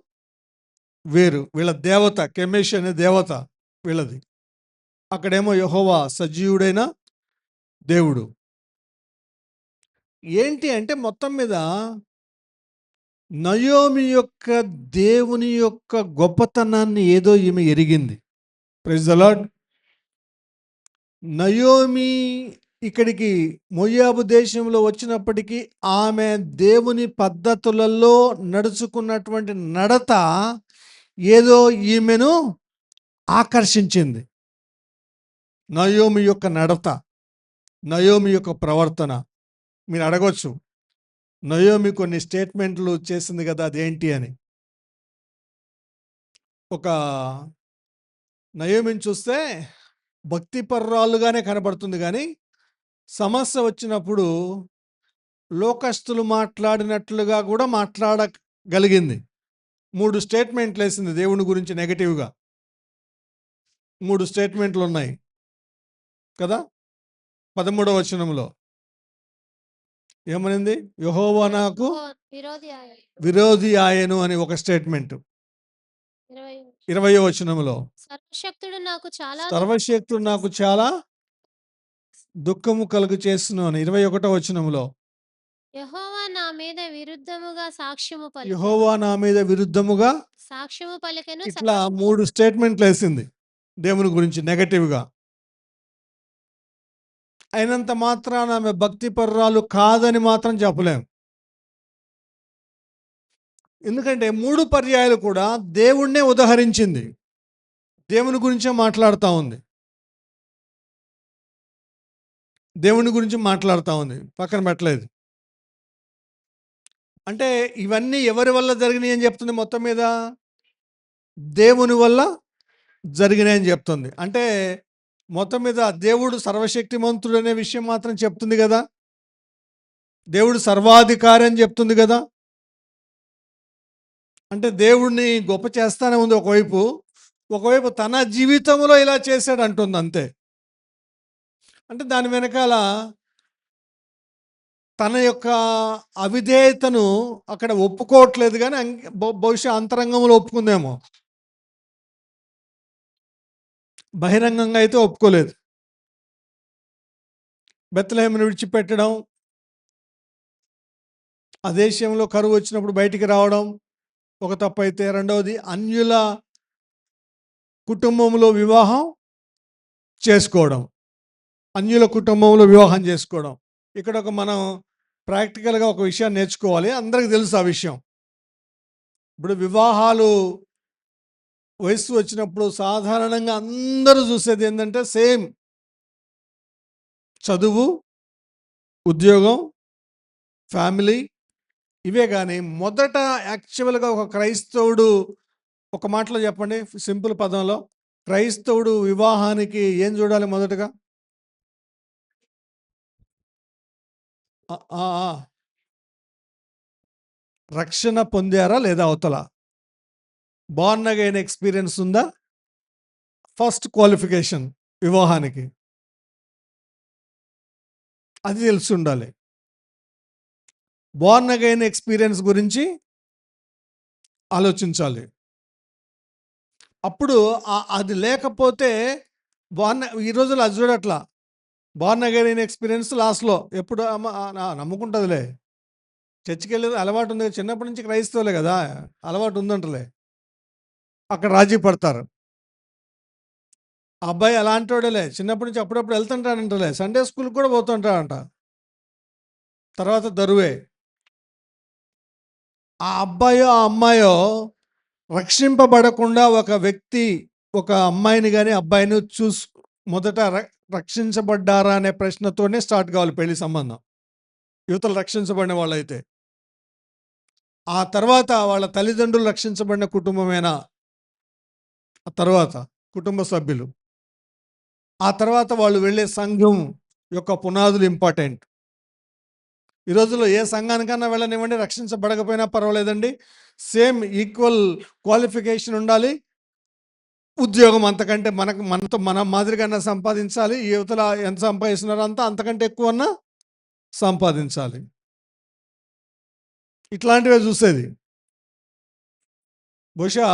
వేరు. వీళ్ళ దేవత కెమేష్ అనే దేవత వీళ్ళది. అక్కడేమో యెహోవా సజీవుడైన దేవుడు. ఏంటి అంటే మొత్తం మీద నయోమి యొక్క దేవుని యొక్క గొప్పతనాన్ని ఏదో ఈమె ఎరిగింది. Praise the lord. నయోమి ఇక్కడికి మోయాబు దేశంలో వచ్చినప్పటికీ ఆమె దేవుని పద్ధతులలో నడుచుకున్నటువంటి నడత ఏదో ఈమెను ఆకర్షించింది. నయోమి యొక్క నడత, నయోమి యొక్క ప్రవర్తన. మీరు అడగొచ్చు, నయోమి కొన్ని స్టేట్మెంట్లు చేసింది కదా, అదేంటి అని. ఒక నయోమిని చూస్తే భక్తిపర్రాలుగానే కనబడుతుంది, కానీ సమస్య వచ్చినప్పుడు లోకస్తులు మాట్లాడినట్లుగా కూడా మాట్లాడగలిగింది. 3 స్టేట్మెంట్లు వేసింది దేవుని గురించి నెగటివ్గా. 3 స్టేట్మెంట్లు ఉన్నాయి కదా. 13వ వచనంలో ఏమనింది? యెహోవా నాకు విరోధి ఆయను అని ఒక స్టేట్మెంట్. 20వ వచనంలో సర్వశక్తుడు నాకు చాలా దుఃఖము కలుగు చేస్తును అని 21వ వచనంలో యెహోవా నా మీద విరుద్ధముగా సాక్ష్యము పలికెను. ఇట్లా 3 స్టేట్మెంట్లు వేసింది దేవుని గురించి నెగటివ్గా. అయినంత మాత్రాన ఆమె భక్తి పర్రాలు కాదని మాత్రం చెప్పలేం. ఎందుకంటే 3 పర్యాయాలు కూడా దేవుణ్ణే ఉదహరించింది, దేవుని గురించే మాట్లాడుతూ ఉంది, దేవుని గురించి మాట్లాడుతూ ఉంది, పక్కన పెట్టలేదు. అంటే ఇవన్నీ ఎవరి వల్ల జరిగినాయి అని చెప్తుంది? మొత్తం మీద దేవుని వల్ల జరిగినాయని చెప్తుంది. అంటే మొత్తం మీద దేవుడు సర్వశక్తిమంతుడు అనే విషయం మాత్రం చెప్తుంది కదా, దేవుడు సర్వాధికారి అని చెప్తుంది కదా. అంటే దేవుడిని గొప్ప చేస్తానే ఉంది ఒకవైపు తన జీవితంలో ఇలా చేశాడు అంటుంది అంతే. అంటే దాని వెనకాల తన యొక్క అవిధేయతను అక్కడ ఒప్పుకోవట్లేదు, కానీ బహుశా అంతరంగంలో ఒప్పుకుందేమో, బహిరంగంగా అయితే ఒప్పుకోలేదు. బెత్లెహేమును విడిచిపెట్టడం, ఆ దేశంలో కరువు వచ్చినప్పుడు బయటికి రావడం ఒక తప్పు అయితే, రెండవది అన్యుల కుటుంబంలో వివాహం చేసుకోవడం, అన్యుల కుటుంబంలో వివాహం చేసుకోవడం. ఇక్కడ మనం ప్రాక్టికల్గా ఒక విషయాన్ని నేర్చుకోవాలి. అందరికీ తెలుసు ఆ విషయం. ఇప్పుడు వివాహాలు వయస్సు వచ్చినప్పుడు సాధారణంగా అందరూ చూసేది ఏంటంటే సేమ్ చదువు, ఉద్యోగం, ఫ్యామిలీ, ఇవే. కానీ మొదట యాక్చువల్గా ఒక క్రైస్తవుడు, ఒక మాటలో చెప్పండి, సింపుల్ పదంలో, క్రైస్తవుడు వివాహానికి ఏం చూడాలి మొదటగా? రక్షణ పొందారా లేదా, అవతల బార్న్ అగైన్ ఎక్స్పీరియన్స్ ఉందా, ఫస్ట్ క్వాలిఫికేషన్ వివాహానికి. అది తెలిసి ఉండాలి. బోర్న్ అగైన్ ఎక్స్పీరియన్స్ గురించి ఆలోచించాలి. అప్పుడు అది లేకపోతే ఈ రోజుల్లో అది చూడట్లా. బోర్న్ అగైన్ ఎక్స్పీరియన్స్ లాస్ట్‌లో ఎప్పుడు నమ్ముకుంటుందిలే. చర్చికి వెళ్ళేది అలవాటు ఉంది. చిన్నప్పటి నుంచి క్రైస్తవులే కదా! అలవాటు ఉందంటలే. అక్కడ రాజీ పడతారు. ఆ అబ్బాయి అలాంటోడేలే. చిన్నప్పటి నుంచి అప్పుడప్పుడు వెళ్తుంటాడంటలే. సండే స్కూల్‌కి కూడా పోతుంటాడంట. తర్వాత దరువే. ఆ అబ్బాయో, ఆ అమ్మాయో రక్షింపబడకుండా ఒక వ్యక్తి ఒక అమ్మాయిని గాని, అబ్బాయిని మొదట రక్షించబడ్డారా అనే ప్రశ్నతోనే స్టార్ట్ కావాలి పెళ్లి సంబంధం. యువతలు రక్షించబడిన వాళ్ళైతే. ఆ తర్వాత వాళ్ళ తల్లిదండ్రులు రక్షించబడిన కుటుంబమేనా? ఆ తర్వాత కుటుంబ సభ్యులు. ఆ తర్వాత వాళ్ళు వెళ్ళే సంఘం యొక్క పునాదులు ఇంపార్టెంట్. ఈ రోజుల్లో ఏ సంఘానికన్నా వెళ్ళనివ్వండి, రక్షించబడకపోయినా పర్వాలేదండి. సేమ్ ఈక్వల్ క్వాలిఫికేషన్ ఉండాలి. ఉద్యోగం అంతకంటే మనతో మన మాదిరిగా సంపాదించాలి. యువతల ఎంత సంపాదిస్తున్నారో అంతకంటే ఎక్కువన్నా సంపాదించాలి. ఇట్లాంటివే చూసేది. బహుశా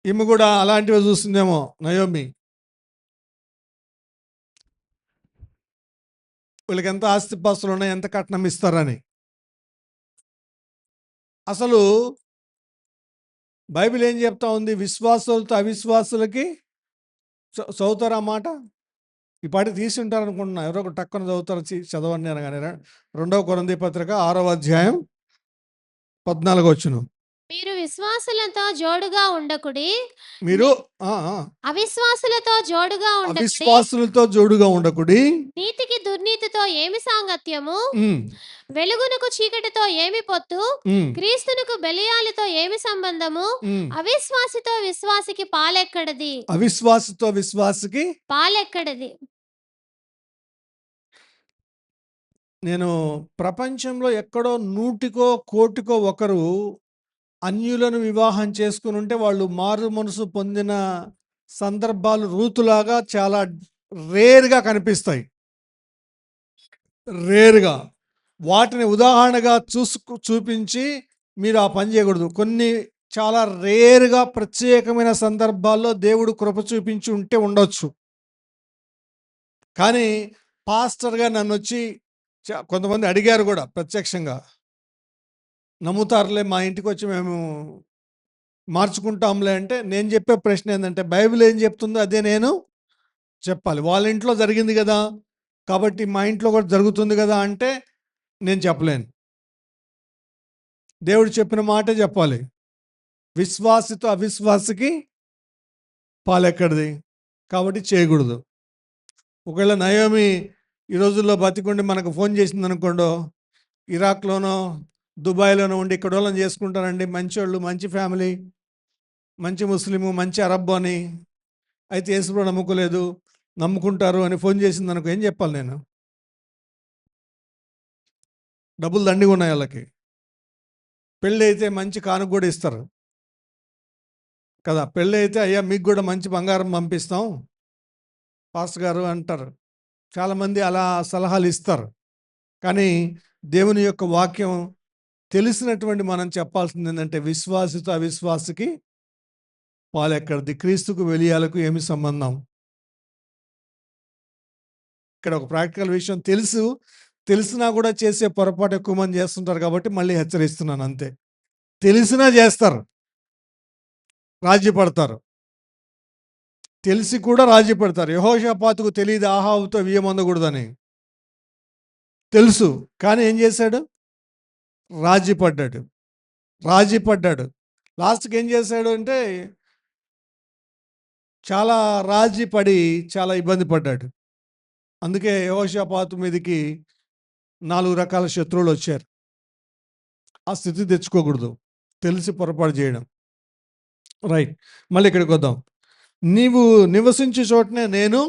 ఈమె కూడా అలాంటివే చూస్తుందేమో నయోమి. వీళ్ళకి ఎంత ఆస్తిపాస్తులు ఉన్నాయి, ఎంత కట్నం ఇస్తారని. అసలు బైబిల్ ఏం చెప్తా ఉంది? విశ్వాసులతో అవిశ్వాసులకి చదువుతారా మాట? ఈ పాటి తీసి ఉంటారు అనుకుంటున్నా. ఎవరో ఒక టక్కున చదువుతారు, చదవండి అనగానే. 2 కొరింథీ పత్రిక 6వ అధ్యాయం 14 మీరు విశ్వాసులతో జోడుగా ఉండకుడి. మీరు అవిశ్వాసులతో జోడుగా ఉండకుడి. అవిశ్వాసులతో జోడుగా ఉండకుడి. నీతికి దుర్నీతితో ఏమి సాంగత్యము? వెలుగునకు చీకటితో ఏమి పొత్తు? క్రీస్తునకు బెలియాలతో ఏమి సంబంధము? అవిశ్వాసితో విశ్వాసికి పాలెక్కడది? అవిశ్వాసితో విశ్వాసికి పాలెక్కడది? నేను ప్రపంచంలో ఎక్కడో 100కో కోటికో ఒకరు అన్యులను వివాహం చేసుకుని ఉంటే వాళ్ళు మారు మనసు పొందిన సందర్భాలు రూతులాగా చాలా రేర్గా కనిపిస్తాయి. రేర్గా వాటిని ఉదాహరణగా చూపించి మీరు ఆ పని చేయకూడదు. కొన్ని చాలా రేర్గా ప్రత్యేకమైన సందర్భాల్లో దేవుడు కృప చూపించి ఉంటే ఉండొచ్చు. కానీ పాస్టర్గా నన్ను వచ్చి కొంతమంది అడిగారు కూడా ప్రత్యక్షంగా. నమ్ముతారులే, మా ఇంటికి వచ్చి మేము మార్చుకుంటాంలే అంటే, నేను చెప్పే ప్రశ్న ఏంటంటే, బైబిల్ ఏం చెప్తుందో అదే నేను చెప్పాలి. వాళ్ళ ఇంట్లో జరిగింది కదా కాబట్టి మా ఇంట్లో కూడా జరుగుతుంది కదా అంటే నేను చెప్పలేను. దేవుడు చెప్పిన మాటే చెప్పాలి. విశ్వాసితో అవిశ్వాసికి పాలెక్కడిది కాబట్టి చేయకూడదు. ఒకవేళ నయోమి ఈ రోజుల్లో బతికుండి మనకు ఫోన్ చేసింది అనుకోండో, ఇరాక్లోనో దుబాయ్లోనో ఉండి ఇక్కడ వాళ్ళని చేసుకుంటారండి, మంచోళ్ళు, మంచి ఫ్యామిలీ, మంచి ముస్లిము, మంచి అరబ్బు అని, అయితే యేసుప్రభు నమ్ముకోలేదు, నమ్ముకుంటారు అని ఫోన్ చేసింది అనుకో, ఏం చెప్పాలి నేను? డబ్బులు దండిగా ఉన్నాయి వాళ్ళకి. పెళ్ళి అయితే మంచి కానుక కూడా ఇస్తారు కదా. పెళ్ళి అయితే అయ్యా మీకు కూడా మంచి బంగారం పంపిస్తాం పాస్టర్ గారు అంటారు. చాలామంది అలా సలహాలు ఇస్తారు. కానీ దేవుని యొక్క వాక్యం తెలిసినటువంటి మనం చెప్పాల్సింది ఏంటంటే, విశ్వాసితో అవిశ్వాసికి పాలెక్కడిది? క్రీస్తుకు వెలియాలకు ఏమి సంబంధం? ఇక్కడ ఒక ప్రాక్టికల్ విషయం తెలిసినా కూడా చేసే పొరపాటు ఎక్కువ మంది చేస్తుంటారు కాబట్టి మళ్ళీ హెచ్చరిస్తున్నాను అంతే. తెలిసినా చేస్తారు, రాజీ పడతారు. తెలిసి కూడా రాజీ పడతారు. యెహోషాపాతుకు తెలియదు ఆహాబుతో వియ్యమందకూడదని. తెలుసు, కానీ ఏం చేశాడు? రాజీ పడ్డాడు. లాస్ట్కి ఏం చేశాడు అంటే, చాలా రాజీ పడి చాలా ఇబ్బంది పడ్డాడు. అందుకే యెహోషాపాతు మీదకి 4 రకాల శత్రువులు వచ్చారు. ఆ స్థితి తెచ్చుకోకూడదు, తెలిసి పొరపాటు చేయడం. రైట్, మళ్ళీ ఇక్కడికి వద్దాం. నీవు నివసించే చోటనే నేను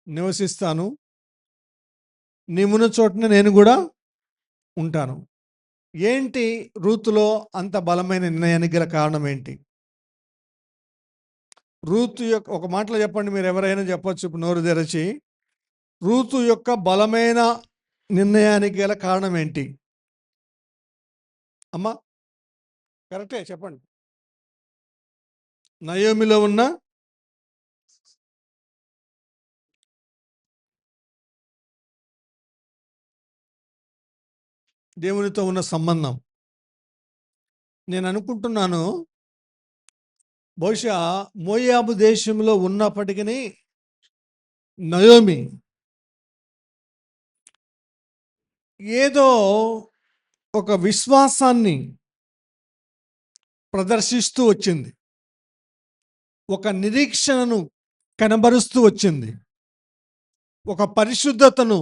నివసిస్తాను, నీవున్న చోటనే నేను కూడా ఉంటాను. ఏంటి రూతులో అంత బలమైన నిర్ణయానికి గల కారణం ఏంటి? రూతు యొక్క ఒక మాటలో చెప్పండి, మీరు ఎవరైనా చెప్పొచ్చు ఇప్పుడు నోరు తెరచి. రూతు యొక్క బలమైన నిర్ణయానికి గల కారణం ఏంటి అమ్మా? కరెక్టే, చెప్పండి. నయోమిలో ఉన్న దేవునితో ఉన్న సంబంధం. నేను అనుకుంటున్నాను, బహుశా మోయాబు దేశంలో ఉన్నప్పటికీ నయోమి ఏదో ఒక విశ్వాసాన్ని ప్రదర్శిస్తూ వచ్చింది, ఒక నిరీక్షణను కనబరుస్తూ వచ్చింది, ఒక పరిశుద్ధతను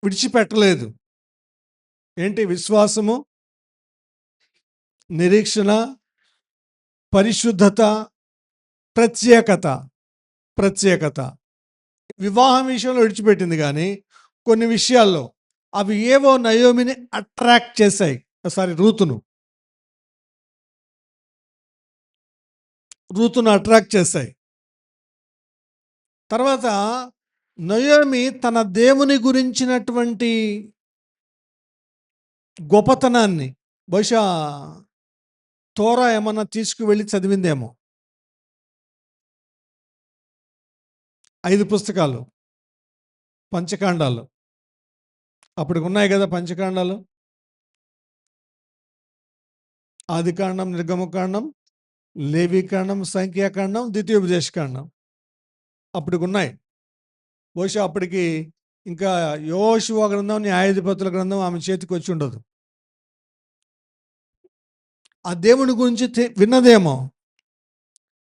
విడిచిపెట్టలేదు. ఏంటి? విశ్వాసము, నిరీక్షణ, పరిశుద్ధత, ప్రత్యేకత. ప్రత్యేకత వివాహం విషయంలో విడిచిపెట్టింది, కానీ కొన్ని విషయాల్లో అవి ఏవో నయోమిని అట్రాక్ట్ చేశాయి. రూతును అట్రాక్ట్ చేశాయి. తర్వాత నయోమి తన దేవుని గురించినటువంటి గొప్పతనాన్ని బహుశా తోరా ఏమన్నా తీసుకువెళ్ళి చదివిందేమో. 5 పుస్తకాలు, పంచకాండాలు అప్పటికి ఉన్నాయి కదా. పంచకాండాలు ఆదికాండం, నిర్గమకాండం, లేవికాండం, సంఖ్యాకాండం, ద్వితీయోపదేశకాండం అప్పటికి ఉన్నాయి. బహుశా అప్పటికి ఇంకా యోషువ గ్రంథం, న్యాయాధిపతుల గ్రంథం ఆమె చేతికి వచ్చి ఉండదు. ఆ దేవుని గురించి విన్నదేమో.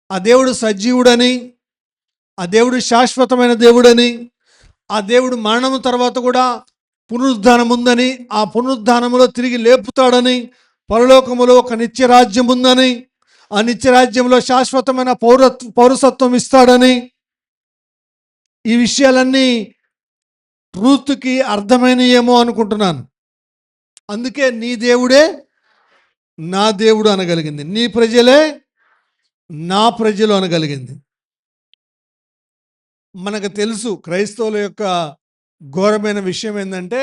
ఆ దేవుడు సజీవుడని, ఆ దేవుడు శాశ్వతమైన దేవుడని, ఆ దేవుడు మరణం తర్వాత కూడా పునరుద్ధానం ఉందని, ఆ పునరుద్ధానంలో తిరిగి లేపుతాడని, పరలోకములో ఒక నిత్యరాజ్యం ఉందని, ఆ నిత్యరాజ్యంలో శాశ్వతమైన పౌరసత్వం ఇస్తాడని, ఈ విషయాలన్నీ రూతుకి అర్థమైనయేమో అనుకుంటున్నాను. అందుకే నీ దేవుడే నా దేవుడు అనగలిగింది, నీ ప్రజలే నా ప్రజలు అనగలిగింది. మనకు తెలుసు క్రైస్తవుల యొక్క ఘోరమైన విషయం ఏంటంటే,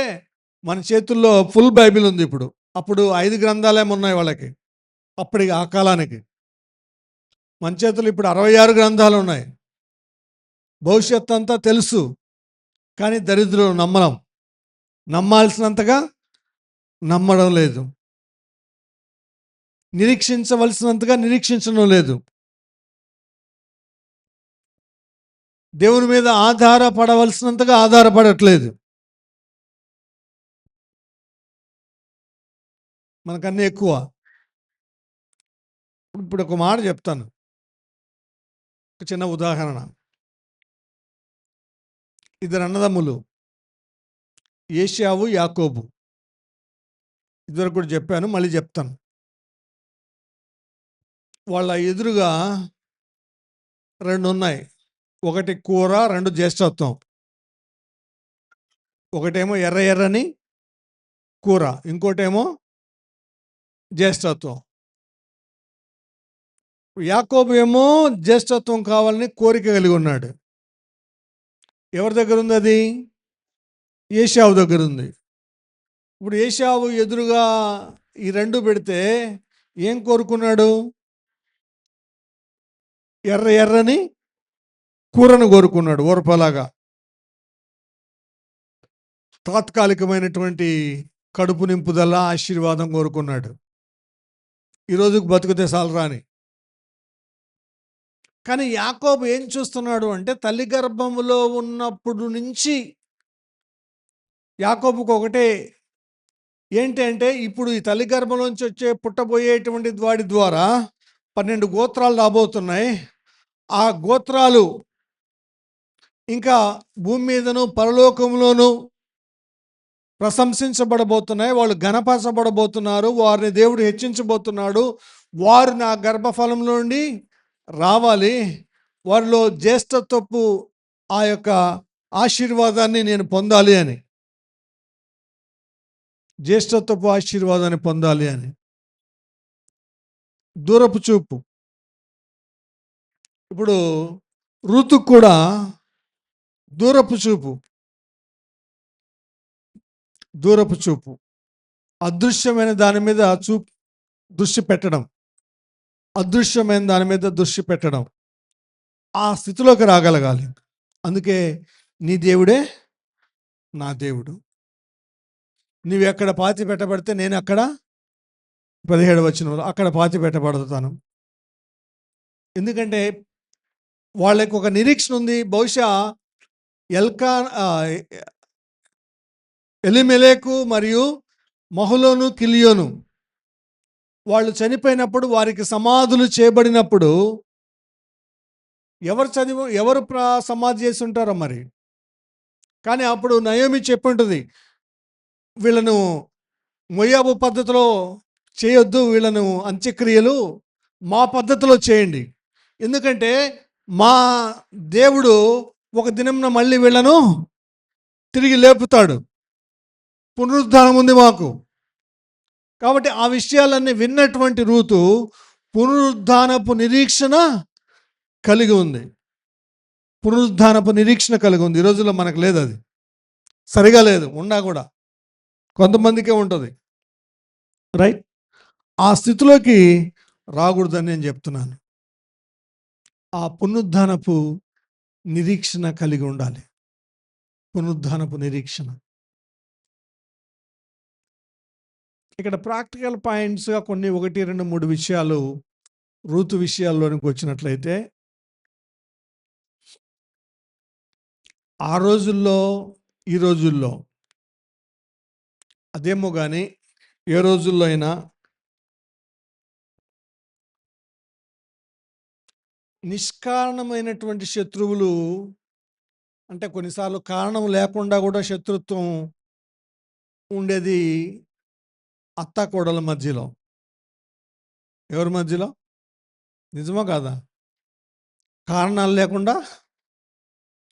మన చేతుల్లో ఫుల్ బైబిల్ ఉంది ఇప్పుడు. అప్పుడు 5 గ్రంథాలేమున్నాయి వాళ్ళకి అప్పటికి, ఆ కాలానికి. మన చేతుల్లో ఇప్పుడు 66 గ్రంథాలు ఉన్నాయి. భవిష్యత్తు అంతా తెలుసు, కానీ దరిద్రులు నమ్మాల్సినంతగా నమ్మడం లేదు, నిరీక్షించవలసినంతగా నిరీక్షించడం లేదు, దేవుని మీద ఆధారపడవలసినంతగా ఆధారపడట్లేదు. మనకన్నీ ఎక్కువ. ఇప్పుడు ఒక మాట చెప్తాను, ఒక చిన్న ఉదాహరణ. 2 అన్నదమ్ములు, ఏశావు, యాకోబు. ఇదివరకు కూడా చెప్పాను, మళ్ళీ చెప్తాను. వాళ్ళ ఎదురుగా 2 ఉన్నాయి. ఒకటి కూర, 2 జ్యేష్ఠత్వం. ఒకటేమో ఎర్రని కూర, ఇంకోటేమో జ్యేష్ఠత్వం. యాకోబు ఏమో జ్యేష్ఠత్వం కావాలని కోరిక కలిగి ఉన్నాడు. ఎవరి దగ్గర ఉంది అది? ఏశావు దగ్గర ఉంది. ఇప్పుడు ఏశావు ఎదురుగా ఈ 2 పెడితే ఏం కోరుకున్నాడు? ఎర్రని కూరను కోరుకున్నాడు, ఓర్పలాగా. తాత్కాలికమైనటువంటి కడుపు నింపుదల, ఆశీర్వాదం కోరుకున్నాడు, ఈరోజుకు బతుకుతే చాలరా అని. కానీ యాకోబు ఏం చూస్తున్నాడు అంటే, తల్లి గర్భములో ఉన్నప్పుడు నుంచి యాకోబుకు ఒకటే ఏంటి అంటే, ఇప్పుడు ఈ తల్లి గర్భంలోంచి పుట్టబోయేటువంటి వాడి ద్వారా 12 గోత్రాలు రాబోతున్నాయి. ఆ గోత్రాలు ఇంకా భూమి మీదను పరలోకంలోనూ ప్రశంసించబడబోతున్నాయి. వాళ్ళు ఘనపరచబడబోతున్నారు, వారిని దేవుడు హెచ్చించబోతున్నాడు. వారు నా గర్భఫలంలో నుండి రావాలి, వారిలో జ్యేష్ఠత్వపు ఆ యొక్క ఆశీర్వాదాన్ని నేను పొందాలి అని, జ్యేష్ఠత్వపు ఆశీర్వాదాన్ని పొందాలి అని. దూరపు చూపు. ఇప్పుడు ఋతుకు కూడా దూరపు చూపు, దూరపు చూపు, అదృశ్యమైన దాని మీద దృష్టి పెట్టడం, అదృశ్యమైన దాని మీద దృష్టి పెట్టడం, ఆ స్థితిలోకి రాగలగాలి. అందుకే నీ దేవుడే నా దేవుడు, నీవు ఎక్కడ పాతి పెట్టబడితే నేను అక్కడ 17వ వచనంలో అక్కడ పాతి పెట్టబడతాను. ఎందుకంటే వాళ్ళకి ఒక నిరీక్షణ ఉంది. బహుశా ఎలిమెలేకు మరియు మహులోను కిలియోను వాళ్ళు చనిపోయినప్పుడు, వారికి సమాధులు చేయబడినప్పుడు ఎవరు సమాధి చేసి ఉంటారో మరి. కానీ అప్పుడు నయోమి చెప్పుంటుంది, వీళ్ళను మొయాబు పద్ధతిలో చేయొద్దు, వీళ్ళను అంత్యక్రియలు మా పద్ధతిలో చేయండి. ఎందుకంటే మా దేవుడు ఒక దినంన మళ్ళీ వీళ్ళను తిరిగి లేపుతాడు, పునరుద్ధానం ఉంది మాకు. కాబట్టి ఆ విషయాలన్నీ విన్నటువంటి రూతు పునరుద్ధానపు నిరీక్షణ కలిగి ఉంది. పునరుద్ధానపు నిరీక్షణ కలిగి ఉంది. ఈ రోజుల్లో మనకు లేదు, అది సరిగా లేదు. ఉన్నా కూడా కొంతమందికే ఉంటుంది, రైట్? ఆ స్థితిలోకి రాకూడదని నేను చెప్తున్నాను. ఆ పునరుద్ధానపు నిరీక్షణ కలిగి ఉండాలి. పునరుద్ధానపు నిరీక్షణ. ఇక్కడ ప్రాక్టికల్ పాయింట్స్గా కొన్ని 1, 2, 3 విషయాలు రూతు విషయాల్లోనికి వచ్చినట్లయితే, ఆ రోజుల్లో ఈ రోజుల్లో అదేమో కానీ ఏ రోజుల్లో అయినా నిష్కారణమైనటువంటి శత్రువులు, అంటే కొన్నిసార్లు కారణం లేకుండా కూడా శత్రుత్వం ఉండేది అత్త కోడల మధ్యలో. ఎవరి మధ్యలో? నిజమా కాదా? కారణాలు లేకుండా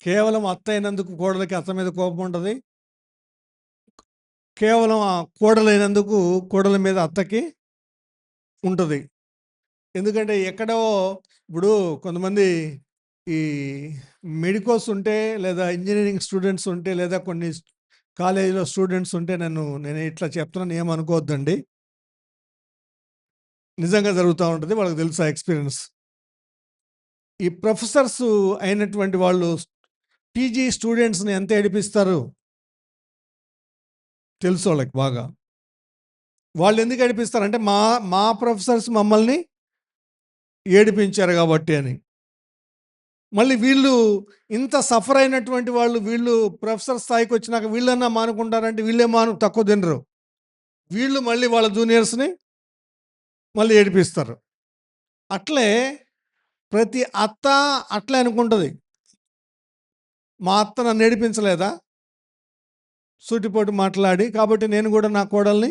కేవలం అత్త అయినందుకు కోడలకి అత్త మీద కోపం ఉంటుంది, కేవలం ఆ కోడలైనందుకు కోడల మీద అత్తకి ఉంటుంది. ఎందుకంటే ఎక్కడో ఇప్పుడు కొంతమంది ఈ మెడికోస్ ఉంటే, లేదా ఇంజనీరింగ్ స్టూడెంట్స్ ఉంటే, లేదా కొన్ని కాలేజీలో స్టూడెంట్స్ ఉంటే, నేను ఇట్లా చెప్తున్నాను, ఏమనుకోవద్దండి, నిజంగా జరుగుతూ ఉంటుంది, వాళ్ళకి తెలుసు ఆ ఎక్స్పీరియన్స్. ఈ ప్రొఫెసర్స్ అయినటువంటి వాళ్ళు పీజీ స్టూడెంట్స్ని ఎంత ఏడిపిస్తారు తెలుసు వాళ్ళకి బాగా. వాళ్ళు ఎందుకు ఏడిపిస్తారంటే మా ప్రొఫెసర్స్ మమ్మల్ని ఏడిపించారు కాబట్టి అని. మళ్ళీ వీళ్ళు ఇంత సఫర్ అయినటువంటి వాళ్ళు, వీళ్ళు ప్రొఫెసర్ స్థాయికి వచ్చినాక వీళ్ళన్నా మానుకుంటారంటే వీళ్ళే తక్కువ తినరు. వీళ్ళు మళ్ళీ వాళ్ళ జూనియర్స్ని మళ్ళీ ఏడిపిస్తారు. అట్లే ప్రతి అత్త అట్లే అనుకుంటుంది, మా అత్త నన్ను ఏడిపించలేదా సూటిపోటి మాట్లాడి, కాబట్టి నేను కూడా నా కోడల్ని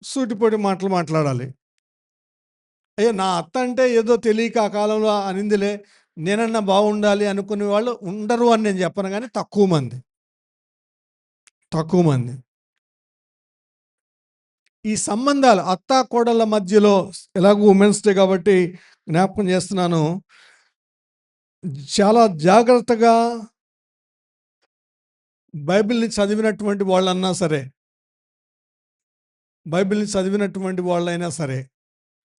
సూటిపోటి మాటలు మాట్లాడాలి. అయ్యో, నా అత్త అంటే ఏదో తెలియక ఆ కాలంలో అనిందిలే, నేనన్నా బాగుండాలి అనుకునే వాళ్ళు ఉండరు అని నేను చెప్పను, కానీ తక్కువ మంది. ఈ సంబంధాలు అత్త కోడళ్ళ మధ్యలో, ఎలాగో ఉమెన్స్ డే కాబట్టి జ్ఞాపకం చేస్తున్నాను, చాలా జాగ్రత్తగా బైబిల్ని చదివినటువంటి వాళ్ళన్నా సరే, బైబిల్ని చదివినటువంటి వాళ్ళైనా సరే,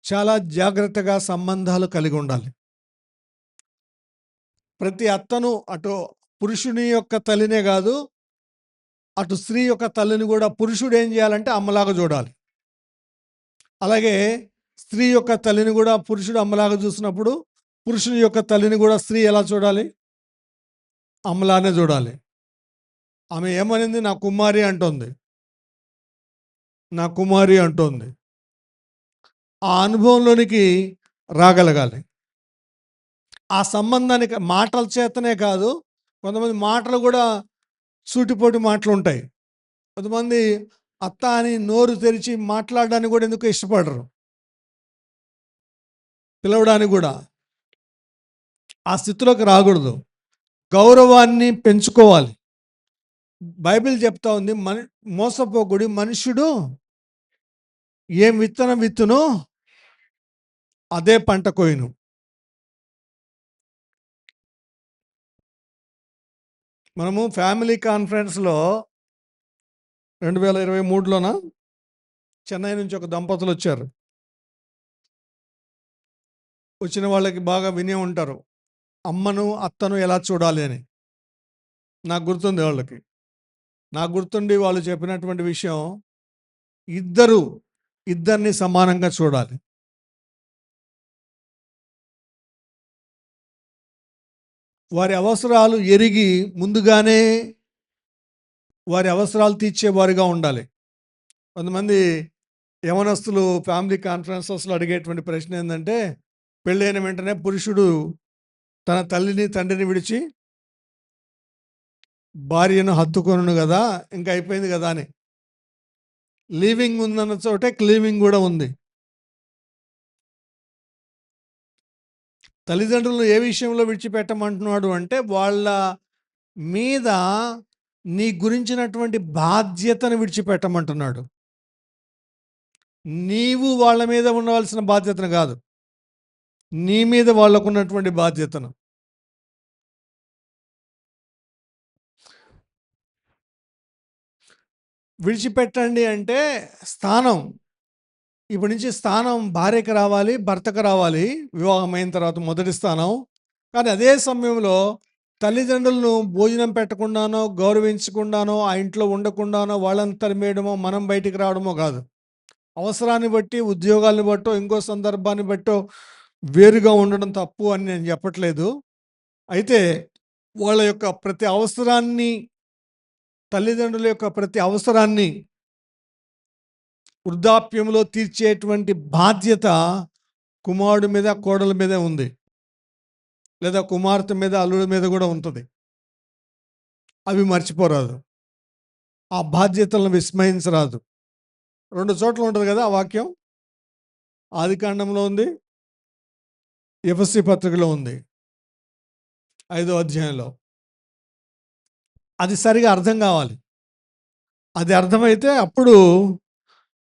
చాలా జాగ్రత్తగా సంబంధాలు కలిగి ఉండాలి. ప్రతి అత్తను, అటు పురుషుని యొక్క తల్లినే కాదు, అటు స్త్రీ యొక్క తల్లిని కూడా పురుషుడు ఏం చేయాలంటే అమ్మలాగా చూడాలి. అలాగే స్త్రీ యొక్క తల్లిని కూడా పురుషుడు అమ్మలాగా చూసినప్పుడు, పురుషుని యొక్క తల్లిని కూడా స్త్రీ ఎలా చూడాలి? అమ్మలానే చూడాలి. ఆమె ఏమనింది? నా కుమారి అంటోంది, నా కుమారి అంటోంది. ఆ అనుభవంలోనికి రాగలగాలి. ఆ సంబంధానికి మాటల చేతనే కాదు, కొంతమంది మాటలు కూడా సూటిపోటి మాటలు ఉంటాయి. కొంతమంది అత్త అని నోరు తెరిచి మాట్లాడడానికి కూడా ఎందుకు ఇష్టపడరు, పిలవడానికి కూడా. ఆ స్థితిలోకి రాకూడదు. గౌరవాన్ని పెంచుకోవాలి. బైబిల్ చెప్తా ఉంది, మోసపోకుడి, మనుష్యుడు ఏం విత్తనం విత్తునో అదే పంట కోయును. మనము ఫ్యామిలీ కాన్ఫరెన్స్‌లో 2023లోన చెన్నై నుంచి ఒక దంపతులొచ్చారు. వచ్చిన వాళ్ళకి బాగా వినే ఉంటారు. అమ్మను, అత్తను ఎలా చూడాలి అని. నాకు గుర్తుంది వాళ్ళకి. నాకు గుర్తుండి వాళ్ళు చెప్పినటువంటి విషయం, ఇద్దరిని సమానంగా చూడాలి. వారి అవసరాలు ఎరిగి ముందుగానే వారి అవసరాలు తీర్చేవారుగా ఉండాలి. కొంతమంది యవనస్తులు ఫ్యామిలీ కాన్ఫరెన్సెస్‌లో అడిగేటువంటి ప్రశ్న ఏందంటే, పెళ్ళైన వెంటనే పురుషుడు తన తల్లిని, తండ్రిని విడిచి భార్యను హత్తుకొనును గదా! ఇంక అయిపోయింది గదా అని. లీవింగ్ ఉందన్న చోటే క్లీవింగ్ గూడా ఉంది. తల్లిదండ్రులను ఏ విషయంలో విడిచిపెట్టమంటున్నాడు అంటే, వాళ్ళ మీద నీ గురించినటువంటి బాధ్యతను విడిచిపెట్టమంటున్నాడు. నీవు వాళ్ళ మీద ఉండవలసిన బాధ్యతను గాదు. నీ మీద వాళ్ళకున్నటువంటి బాధ్యతను. విడిచిపెట్టండి అంటే స్థానం. ఇప్పటి నుంచి స్థానం భార్యకి రావాలి, భర్తకు రావాలి. వివాహమైన తర్వాత మొదటి స్థానం. కానీ అదే సమయంలో తల్లిదండ్రులను భోజనం పెట్టకుండానో, గౌరవించకుండానో, ఆ ఇంట్లో ఉండకుండానో, వాళ్ళని తరిమేయడమో, మనం బయటికి రావడమో కాదు. అవసరాన్ని బట్టి, ఉద్యోగాలను బట్టో, ఇంకో సందర్భాన్ని బట్టో వేరుగా ఉండడం తప్పు అని నేను చెప్పట్లేదు. అయితే వాళ్ళ యొక్క ప్రతి అవసరాన్ని, తల్లిదండ్రుల యొక్క ప్రతి అవసరాన్ని వృద్ధాప్యంలో తీర్చేటువంటి బాధ్యత కుమారుడి మీద, కోడల మీద ఉంది. లేదా కుమార్తె మీద, అల్లుడి మీద కూడా ఉంటుంది. అవి మర్చిపోరాదు. ఆ బాధ్యతలను విస్మరించరాదు. 2 చోట్ల ఉంటుంది కదా ఆ వాక్యం. ఆదికాండంలో ఉంది, ఎఫెసీ పత్రికలో ఉంది, 5వ అధ్యాయంలో. అది సరిగా అర్థం కావాలి. అది అర్థమైతే అప్పుడు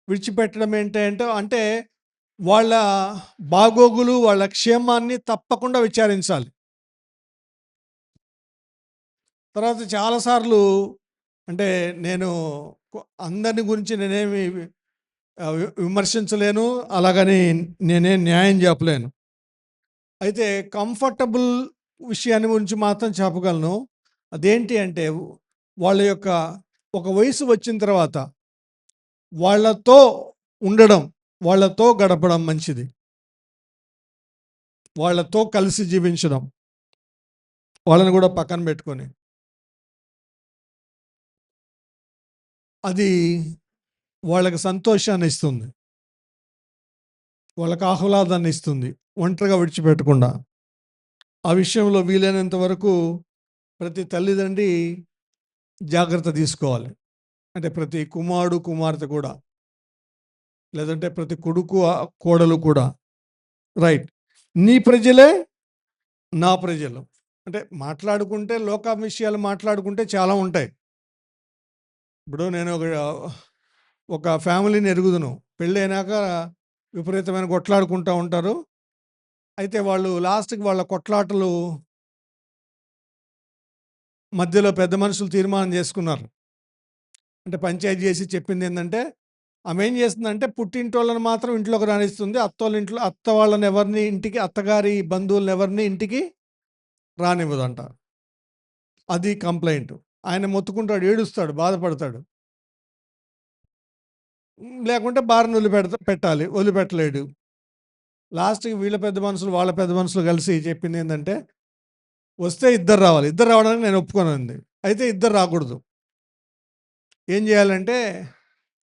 విడిచిపెట్టడం ఏంటంటే, అంటే వాళ్ళ బాగోగులు, వాళ్ళ క్షేమాన్ని తప్పకుండా విచారించాలి. తర్వాత చాలాసార్లు అంటే నేను అందరిని గురించి నేనేమి విమర్శించలేను, అలాగని నేనేం న్యాయం చెప్పలేను. అయితే కంఫర్టబుల్ విషయాన్ని గురించి మాత్రం చెప్పగలను. అదేంటి అంటే, వాళ్ళ యొక్క ఒక వయసు వచ్చిన తర్వాత వాళ్ళతో ఉండడం, వాళ్ళతో గడపడం మంచిది. వాళ్ళతో కలిసి జీవించడం, వాళ్ళని కూడా పక్కన పెట్టుకొని. అది వాళ్ళకి సంతోషాన్ని ఇస్తుంది, వాళ్ళకి ఆహ్లాదాన్ని ఇస్తుంది, ఒంటరిగా విడిచిపెట్టకుండా. ఆ విషయంలో వీలైనంత వరకు ప్రతి తల్లిదండ్రి జాగ్రత్త తీసుకోవాలి. అంటే ప్రతి కుమారుడు, కుమార్తె కూడా, లేదంటే ప్రతి కొడుకు, కోడలు కూడా. రైట్. నీ ప్రజలే నా ప్రజలు. అంటే మాట్లాడుకుంటే, లోక విషయాలు మాట్లాడుకుంటే చాలా ఉంటాయి. ఇప్పుడు నేను ఒక ఫ్యామిలీని ఎరుగుదును. పెళ్ళైనాక విపరీతమైన కొట్లాడుకుంటూ ఉంటారు. అయితే వాళ్ళు లాస్ట్‌కి వాళ్ళ కొట్లాటలు మధ్యలో పెద్ద మనుషులు తీర్మానం చేసుకున్నారు. అంటే పంచాయతీ చేసి చెప్పిందేందంటే, ఆమె ఏం చేస్తుందంటే పుట్టింటోళ్ళని మాత్రం ఇంట్లోకి రానిస్తుంది. అత్త వాళ్ళని ఎవరిని ఇంటికి, అత్తగారి బంధువులను ఎవరిని ఇంటికి రానివ్వదంట. అది కంప్లెయింట్. ఆయన మొత్తుకుంటాడు, ఏడుస్తాడు, బాధపడతాడు. లేకుంటే భార్యను పెట్టాలి. వదిలిపెట్టలేడు. లాస్ట్‌కి వీళ్ళ పెద్ద మనుషులు, వాళ్ళ పెద్ద మనుషులు కలిసి చెప్పిందేందంటే, వస్తే ఇద్దరు రావాలి. ఇద్దరు రావడానికి నేను ఒప్పుకోనంది. అయితే ఇద్దరు రాకూడదు. ఏం చేయాలంటే,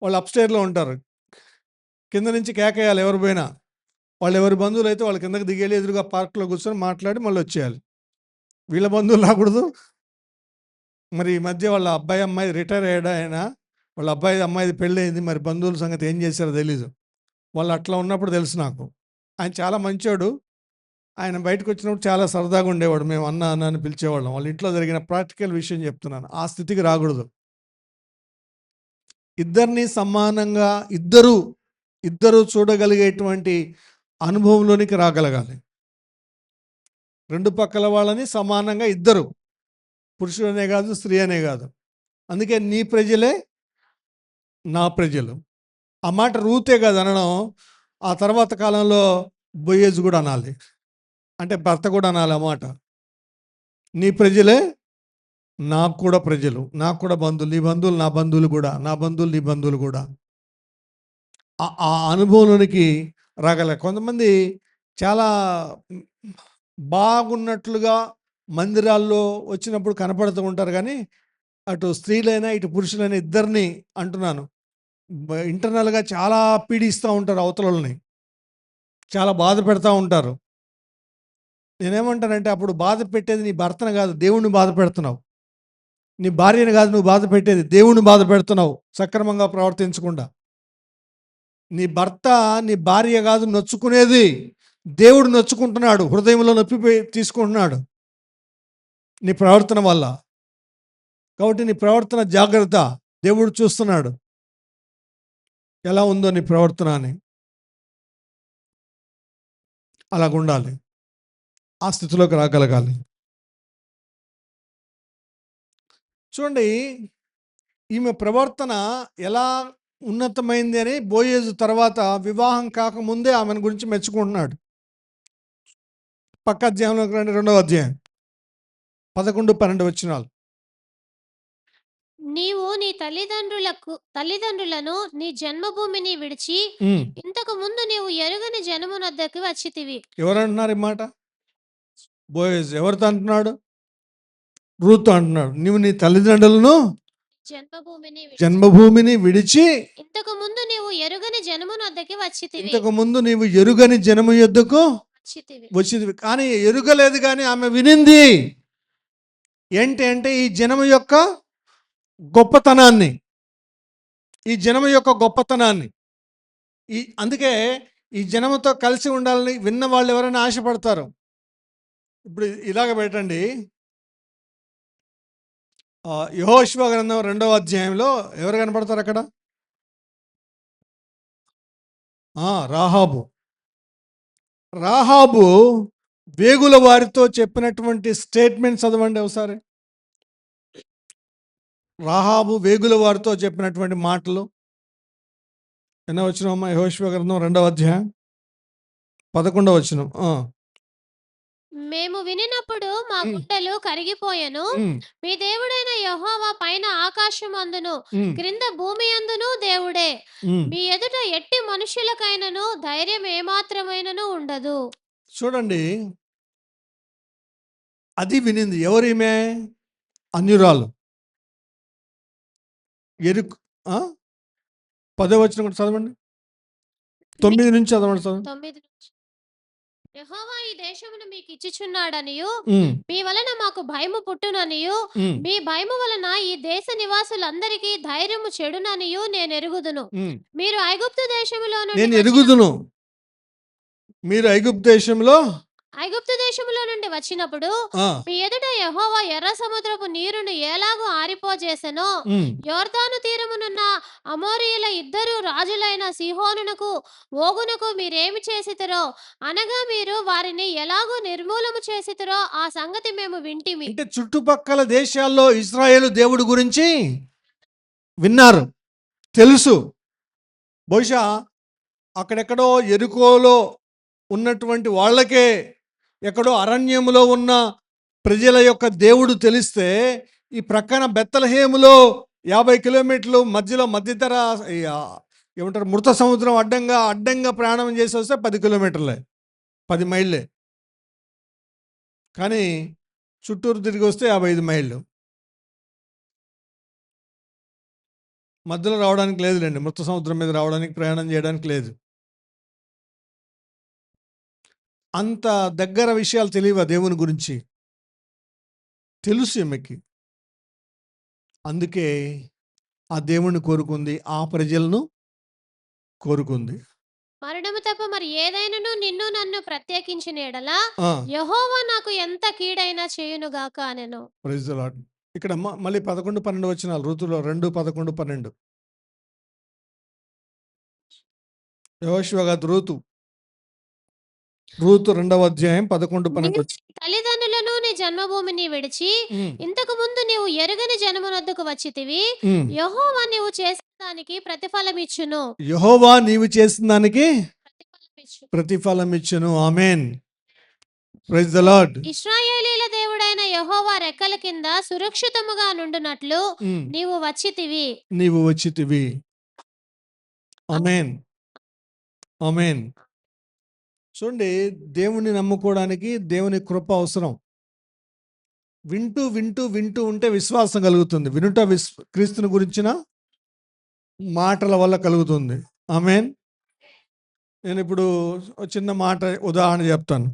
వాళ్ళు అప్‌స్టైర్‌లో ఉంటారు. కింద నుంచి కేకేయాలి ఎవరు పోయినా. వాళ్ళు ఎవరి బంధువులైతే వాళ్ళు కిందకి దిగెళ్ళి ఎదురుగా పార్క్‌లో కూర్చొని మాట్లాడి మళ్ళీ వచ్చేయాలి. వీళ్ళ బంధువులు రాకూడదు. మరి ఈ మధ్య వాళ్ళ అబ్బాయి, అమ్మాయి రిటైర్ అయ్యాడు ఆయన. వాళ్ళ అబ్బాయి, అమ్మాయిది పెళ్ళయింది. మరి బంధువుల సంగతి ఏం చేశారో తెలీదు. వాళ్ళు అట్లా ఉన్నప్పుడు తెలుసు నాకు. ఆయన చాలా మంచోడు. ఆయన బయటకు వచ్చినప్పుడు చాలా సరదాగా ఉండేవాడు. మేము అన్న, అన్న అని పిలిచేవాళ్ళం. వాళ్ళ ఇంట్లో జరిగిన ప్రాక్టికల్ విషయం చెప్తున్నాను. ఆ స్థితికి రాకూడదు. ఇద్దరిని సమానంగా ఇద్దరు చూడగలిగేటువంటి అనుభవంలోనికి రాగలగాలి. 2 పక్కల వాళ్ళని సమానంగా ఇద్దరు పురుషుడు అనే కాదు, స్త్రీ అనే కాదు. అందుకే నీ ప్రజలే నా ప్రజలు. ఆ మాట రూతే కాదు అనడం, ఆ తర్వాత కాలంలో బోయేజు కూడా అనాలి. అంటే భర్త కూడా అనాలి ఆ మాట. నీ ప్రజలే నాకు కూడా ప్రజలు, నాకు కూడా బంధువులు, నీ బంధువులు నా బంధువులు కూడా, నా బంధువులు నీ బంధువులు కూడా. ఆ అనుభవంలోనికి రాగల కొంతమంది చాలా బాగున్నట్లుగా మందిరాల్లో వచ్చినప్పుడు కనపడుతూ ఉంటారు, కానీ అటు స్త్రీలైనా ఇటు పురుషులైనా ఇద్దరిని అంటున్నాను, ఇంటర్నల్గా చాలా పీడిస్తూ ఉంటారు, అవతలని చాలా బాధ పెడతా ఉంటారు. నేనేమంటానంటే అప్పుడు బాధ పెట్టేది నీ భర్తను కాదు, దేవుణ్ణి బాధ పెడుతున్నావు. నీ భార్యను కాదు నువ్వు బాధ పెట్టేది, దేవుణ్ణి బాధ పెడుతున్నావు సక్రమంగా ప్రవర్తించకుండా. నీ భర్త నీ భార్య కాదు నొచ్చుకునేది, దేవుడు నొచ్చుకుంటున్నాడు, హృదయంలో నొప్పి తీసుకుంటున్నాడు నీ ప్రవర్తన వల్ల. కాబట్టి నీ ప్రవర్తన జాగ్రత్త, దేవుడు చూస్తున్నాడు ఎలా ఉందో నీ ప్రవర్తన అని. అలాగుండాలి, ఆ స్థితిలోకి రాగలగాలి. చూడండి, ఈమె ప్రవర్తన ఎలా ఉన్నతమైంది అని బోయేజు తర్వాత వివాహం కాకముందే ఆమెను గురించి మెచ్చుకుంటున్నాడు. పక్క అధ్యాయంలోకి రండి, 2వ అధ్యాయం 11-12 వచనాలు. నీవు నీ తల్లిదండ్రులను నీ జన్మభూమిని విడిచి ఇంతకు ముందు నీవు ఎరుగని జనమునొద్దకు వచ్చితివి. ఎవరంటున్నారు ఈ మాట? బోయేజు. ఎవరితో అంటున్నాడు? రూతు అంటున్నాడు. నీవు నీ తల్లిదండ్రులను జన్మభూమిని విడిచి ఇంతకు ముందు నీవు ఎరుగని జనమునొద్దకు వచ్చితివి. ఇంతకు ముందు నీవు ఎరుగని జనము యొద్దకు వచ్చితివి. కానీ ఎరుగలేదు, కానీ ఆమె వినింది. ఏంటి అంటే ఈ జనము యొక్క గొప్పతనాన్ని, ఈ జనము యొక్క గొప్పతనాన్ని. అందుకే ఈ జనముతో కలిసి ఉండాలని విన్న వాళ్ళు ఎవరైనా ఆశపడతారు. ఇప్పుడు ఇలాగ పెట్టండి, యెహోషువ గ్రంథం 2వ అధ్యాయంలో ఎవరు కనపడతారు అక్కడ? రాహాబు. రాహాబు వేగుల వారితో చెప్పినటువంటి స్టేట్మెంట్ చదవండి ఒకసారి. రాహాబు వేగుల వారితో చెప్పినటువంటి మాటలు ఎన్నో వచనం? యెహోషువ గ్రంథం 2వ అధ్యాయం 11వ వచనం. మేము వినినప్పుడు మా గుండెలు కరిగిపోయెను. మీ దేవుడైన యెహోవా పైన ఆకాశమందును క్రింద భూమి అందును దేవుడే. మీ ఎదుట ఎట్టి మనుషులకైనను ధైర్యం ఏమాత్రమైనను ఉండదు. చూడండి, అది వినింది. ఎవరిమే? అన్యురాలు. 10వ వచనం కూడా చదవండి, 9 నుంచి చదవండి. 9 యెహోవా ఈ దేశమును మీకు ఇచ్చిచున్నాడనియు మీ వలన మాకు భయము పుట్టుననియు మీ భయము వలన ఈ దేశ నివాసులందరికీ ధైర్యము చెడుననియు నేను ఎరుగుదును. మీరు ఐగుప్తు దేశములో నుండి వచ్చినప్పుడు మీ ఎదుట యెహోవా ఎర్ర సముద్రపు నీరును ఎలాగూ ఆరిపోజేసెనో యొర్దాను తీరమునున్న అమోరీయుల ఇద్దరు రాజులైన సీహోనునకు ఓగునకు మీరేమి చేసితిరో, అనగా మీరు వారిని ఎలాగూ నిర్మూలము చేసితిరో ఆ సంగతి మేము వింటిమి. అంటే చుట్టుపక్కల దేశాల్లో ఇశ్రాయేలు దేవుడి గురించి విన్నారు, తెలుసు. బహుశా అక్కడెక్కడో ఎరుకోలో ఉన్నటువంటి వాళ్ళకే, ఎక్కడో అరణ్యములో ఉన్న ప్రజల యొక్క దేవుడు తెలిస్తే, ఈ ప్రక్కన బెత్లెహేములో 50 కిలోమీటర్లు మధ్యధర ఏమంటారు, మృత సముద్రం అడ్డంగా ప్రయాణం చేసి వస్తే 10 కిలోమీటర్లే, 10 మైళ్ళే. కానీ చుట్టూరు తిరిగి వస్తే 55 మైళ్ళు. మధ్యలో రావడానికి లేదులేండి, మృత సముద్రం మీద రావడానికి, ప్రయాణం చేయడానికి లేదు. అంత దగ్గర విషయాలు తెలియవా దేవుని గురించి? తెలుసు ఈమెకి. అందుకే ఆ దేవుణ్ణి కోరుకుంది, ఆ ప్రజలను కోరుకుంది. మరణము తప్ప మరి ఏదైనాను నిన్ను నన్ను ప్రత్యేకించిన ఎడల యెహోవా నాకు ఎంత కీడైనా చేయునుగాక అనెను. Praise the lord. ఇక్కడ మళ్ళీ 11-12 వచనాలు, రూతులో 2:11-12. యెహోషువ గారు రూతు 2వ అధ్యాయం 11-12. తల్లిదండ్రులను నీ జన్మభూమిని విడిచి హ్మ్. ఇంతకు ముందు నీవు ఎరుగని జనమునొద్దకు వచ్చితివి. హ్మ్. యెహోవా నీవు చేసిన దానికి ప్రతిఫలమిచ్చును. యెహోవా నీవు చేసిన దానికి ప్రతిఫలమిచ్చు. ప్రతిఫలం ఇచ్చును. ఆమేన్. Praise the lord. ఇశ్రాయేలీల దేవుడైన యెహోవా రెక్కల కింద సురక్షితముగా నుండునట్లు హ్మ్. నీవు వచ్చితివి. నీవు వచ్చితివి. ఆమేన్. ఆమేన్. చూడండి, దేవుణ్ణి నమ్ముకోవడానికి దేవుని కృప అవసరం. వింటూ వింటూ వింటూ ఉంటే విశ్వాసం కలుగుతుంది. వినుట క్రీస్తుని గురించిన మాటల వల్ల కలుగుతుంది. ఆమేన్. నేను ఇప్పుడు ఒక చిన్న మాట ఉదాహరణ చెప్తాను.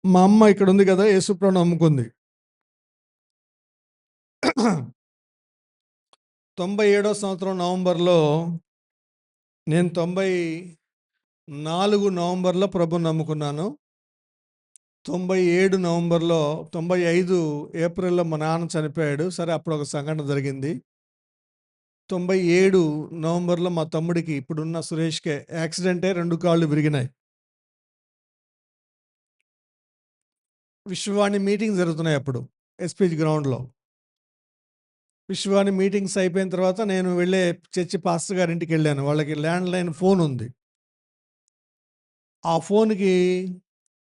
మా అమ్మ ఇక్కడ ఉంది కదా, యేసుప్రభుని నమ్ముకుంది. 97వ సంవత్సరం నవంబర్లో, నేను 94 నవంబర్లో ప్రభుని నమ్ముకున్నాను. 97 నవంబర్లో, 95 ఏప్రిల్లో మా నాన్న చనిపోయాడు. సరే, అప్పుడు ఒక సంఘటన జరిగింది. 97 నవంబర్లో మా తమ్ముడికి, ఇప్పుడున్న సురేష్కే యాక్సిడెంటే, 2 కాళ్ళు విరిగినాయి. విశ్వవాణి మీటింగ్ జరుగుతున్నాయి అప్పుడు ఎస్పీజీ గ్రౌండ్లో. విశ్వవాణి మీటింగ్స్ అయిపోయిన తర్వాత నేను వెళ్ళే చర్చి పాస్టర్ గారి ఇంటికి వెళ్ళాను. వాళ్ళకి ల్యాండ్ లైన్ ఫోన్ ఉంది. ఆ ఫోన్కి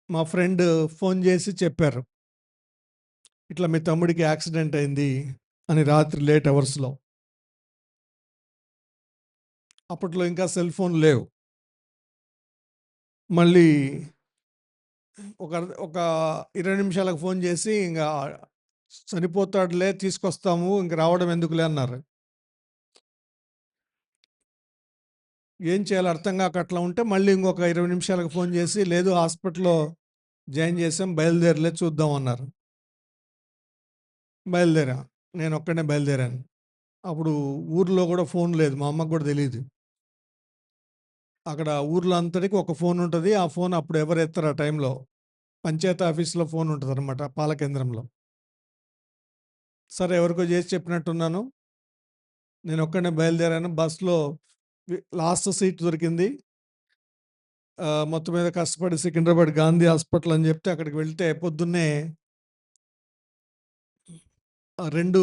మా ఫ్రెండ్ ఫోన్ చేసి చెప్పారు, ఇట్లా మీ తమ్ముడికి యాక్సిడెంట్ అయింది అని, రాత్రి లేట్ అవర్స్లో. అప్పట్లో ఇంకా సెల్ ఫోన్ లేవు. మళ్ళీ ఒక ఒక 20 నిమిషాలకు ఫోన్ చేసి, ఇంకా చనిపోతాడులే, తీసుకొస్తాము, ఇంక రావడం ఎందుకులే అన్నారు. ఏం చేయాలో అర్థం కాక అట్లా ఉంటే, మళ్ళీ ఇంకొక 20 నిమిషాలకు ఫోన్ చేసి, లేదు హాస్పిటల్లో జాయిన్ చేసాం, బయలుదేరలే, చూద్దాం అన్నారు. బయలుదేరా. నేను ఒక్కడే బయలుదేరాను. అప్పుడు ఊర్లో కూడా ఫోన్ లేదు, మా అమ్మకు కూడా తెలియదు. అక్కడ ఊర్లో అంతటికి ఒక ఫోన్ ఉంటుంది. ఆ ఫోన్ అప్పుడు ఎవరు ఎత్తారు ఆ టైంలో. పంచాయతీ ఆఫీస్లో ఫోన్ ఉంటుంది అనమాట, పాలకేంద్రంలో. సరే, ఎవరికో చేసి చెప్పినట్టున్నాను. నేను ఒక్కడే బయలుదేరాను. బస్సులో లాస్ట్ సీట్ దొరికింది. మొత్తం మీద కష్టపడి సికింద్రాబాద్ గాంధీ హాస్పిటల్ అని చెప్తే అక్కడికి వెళ్తే, పొద్దున్నే 2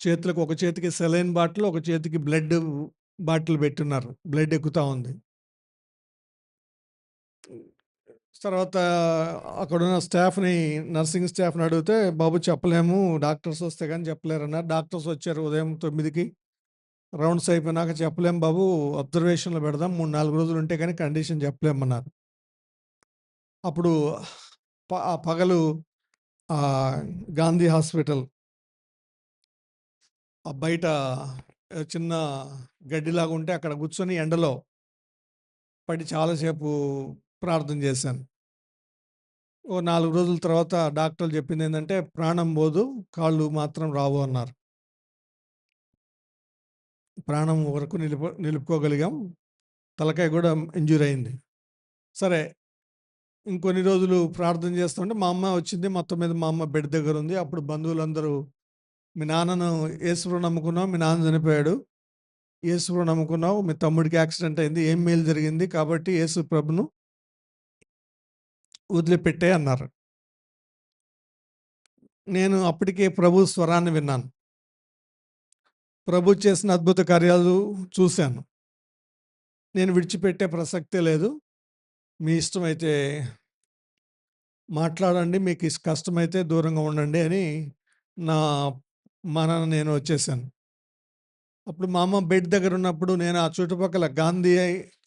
చేతులకు, ఒక చేతికి సెలైన్ బాటిల్, ఒక చేతికి బ్లడ్ బాటిల్ పెట్టున్నారు. బ్లడ్ ఎక్కుతా ఉంది. తర్వాత అక్కడున్న స్టాఫ్ని, నర్సింగ్ స్టాఫ్ని అడిగితే, బాబు చెప్పలేము, డాక్టర్స్ వస్తే కానీ చెప్పలేరన్నారు. డాక్టర్స్ వచ్చారు ఉదయం 9కి. రౌండ్స్ అయిపోయినాక, చెప్పలేం బాబు, అబ్జర్వేషన్లో పెడదాం, 3-4 రోజులు ఉంటే కానీ కండిషన్ చెప్పలేమన్నారు. అప్పుడు పగలు గాంధీ హాస్పిటల్ బయట చిన్న గడ్డిలాగా ఉంటే అక్కడ కూర్చొని ఎండలో పడి చాలాసేపు ప్రార్థన చేశాను. ఓ 4 రోజుల తర్వాత డాక్టర్లు చెప్పింది ఏంటంటే, ప్రాణం పోదు, కాళ్ళు మాత్రం రావు అన్నారు. ప్రాణం వరకు నిలుపుకోగలిగాం, తలకాయ కూడా ఇంజ్యూర్ అయింది. సరే, ఇంకొన్ని రోజులు ప్రార్థన చేస్తుంటే మా అమ్మ వచ్చింది. మొత్తం మీద మా అమ్మ బెడ్ దగ్గర ఉంది. అప్పుడు బంధువులందరూ, మీ నాన్నను యేసుప్రభు నమ్ముకున్నావు, మీ నాన్న చనిపోయాడు, యేసుప్రభు నమ్ముకున్నావు, మీ తమ్ముడికి యాక్సిడెంట్ అయింది, ఏం మేలు జరిగింది, కాబట్టి యేసుప్రభును వదిలిపెట్టే అన్నారు. నేను అప్పటికే ప్రభు స్వరాన్ని విన్నాను. ప్రభు చేసిన అద్భుత కార్యాలు చూశాను. నేను విడిచిపెట్టే ప్రసక్తే లేదు. మీ ఇష్టమైతే మాట్లాడండి, మీకు కష్టమైతే దూరంగా ఉండండి అని నా నేను వచ్చేసాను. అప్పుడు మా అమ్మ బెడ్ దగ్గర ఉన్నప్పుడు, నేను ఆ చుట్టుపక్కల గాంధీ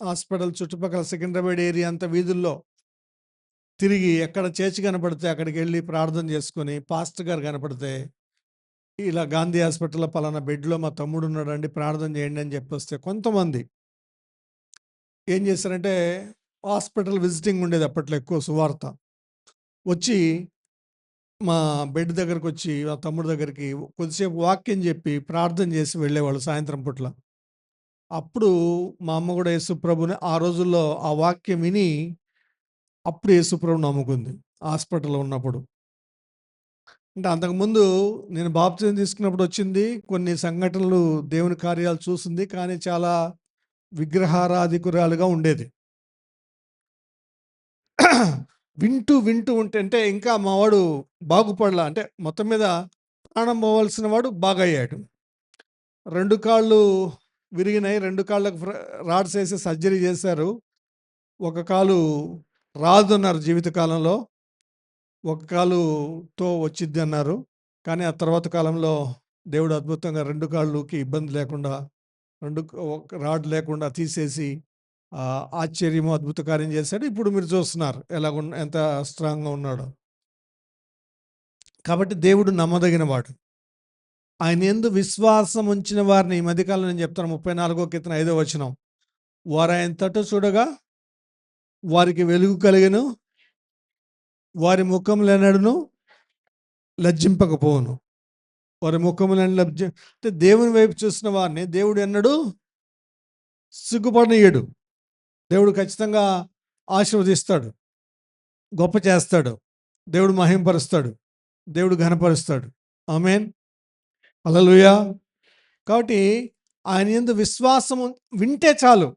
హాస్పిటల్ చుట్టుపక్కల సికింద్రాబాద్ ఏరియా అంతా వీధుల్లో తిరిగి, ఎక్కడ చర్చి కనపడితే అక్కడికి వెళ్ళి ప్రార్థన చేసుకొని, పాస్టర్ గారు కనపడితే, ఇలా గాంధీ హాస్పిటల్లో పలానా బెడ్లో మా తమ్ముడు ఉన్నాడండి, ప్రార్థన చేయండి అని చెప్పొస్తే, కొంతమంది ఏం చేశారంటే, హాస్పిటల్ విజిటింగ్ ఉండేది అప్పట్లో ఎక్కువ, సువార్త వచ్చి మా బెడ్ దగ్గరకు వచ్చి, మా తమ్ముడి దగ్గరికి కొద్దిసేపు వాక్యం చెప్పి ప్రార్థన చేసి వెళ్ళేవాళ్ళు సాయంత్రం పూట్ల. అప్పుడు మా అమ్మ కూడా యేసుప్రభుని ఆ రోజుల్లో ఆ వాక్యం విని, అప్పుడు యేసుప్రభుని నమ్ముకుంది హాస్పిటల్లో ఉన్నప్పుడు. అంటే అంతకుముందు నేను బాప్తిజం తీసుకున్నప్పుడు వచ్చింది, కొన్ని సంఘటనలు, దేవుని కార్యాలు చూసింది, కానీ చాలా విగ్రహారాధికురాలుగా ఉండేది. వింటూ వింటూ ఉంటే అంటే ఇంకా మావాడు బాగుపడలా, అంటే మొత్తం మీద ప్రాణం పోవాల్సిన వాడు బాగయ్యాడు. 2 కాళ్ళు విరిగినాయి. 2 కాళ్ళకు రాడ్స్ ఏసి సర్జరీ చేశారు. ఒక కాలు రాదన్నారు జీవితకాలంలో. ఒక కాలుతో వచ్చిద్ది అన్నారు. కానీ ఆ తర్వాత కాలంలో దేవుడు అద్భుతంగా 2 కాళ్ళకి ఇబ్బంది లేకుండా, ఒక రాడ్ లేకుండా తీసేసి ఆశ్చర్యము, అద్భుత కార్యం చేశాడు. ఇప్పుడు మీరు చూస్తున్నారు ఎంత స్ట్రాంగ్‌గా ఉన్నాడో. కాబట్టి దేవుడు నమ్మదగిన వాడు. ఆయన యందు విశ్వాసం ఉంచిన వారిని, ఈ మధ్యకాలంలో నేను చెప్తాను 34వ కీర్తన 5వ వచనం, వారు ఆయన తట్టు చూడగా వారికి వెలుగు కలిగెను, వారి ముఖములెన్నడును లజ్జింపకపోవును. వారి ముఖములను అంటే దేవుని వైపు చూసిన వారిని దేవుడు ఎన్నడూ సిగ్గుపడనీయడు. దేవుడు ఖచ్చితంగా ఆశీర్వదిస్తాడు, గొప్ప చేస్తాడు, దేవుడు మహింపరుస్తాడు, దేవుడు ఘనపరుస్తాడు. ఆమేన్, హల్లెలూయా. కాబట్టి ఆయన యందు విశ్వాసం వింటే చాలు,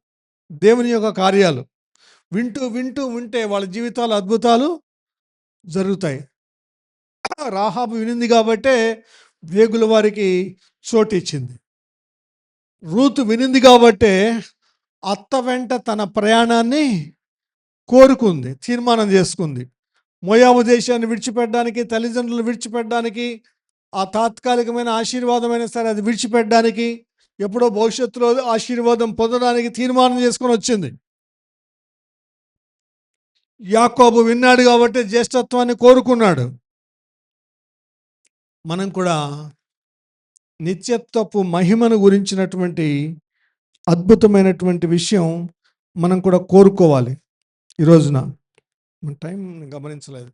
దేవుని యొక్క కార్యాలు వింటూ వింటూ ఉంటే వాళ్ళ జీవితాలు అద్భుతాలు జరుగుతాయి. రాహాబు వినింది కాబట్టే వేగుల వారికి చోటు ఇచ్చింది. రూతు వినింది కాబట్టే అత్త వెంట తన ప్రయాణాన్ని కోరుకుంది, తీర్మానం చేసుకుంది. మోయాబు దేశాన్ని విడిచిపెట్టడానికి, తల్లిదండ్రులు విడిచిపెట్టడానికి, ఆ తాత్కాలికమైన ఆశీర్వాదమైన సరే అది విడిచిపెట్టడానికి, ఎప్పుడో భవిష్యత్తులో ఆశీర్వాదం పొందడానికి తీర్మానం చేసుకొని వచ్చింది. యాకోబు విన్నాడు కాబట్టి జ్యేష్ఠత్వాన్ని కోరుకున్నాడు. మనం కూడా నిత్యత్వపు మహిమను గురించినటువంటి అద్భుతమైనటువంటి విషయం మనం కూడా కోరుకోవాలి. ఈ రోజున మన టైం గమనించలేదు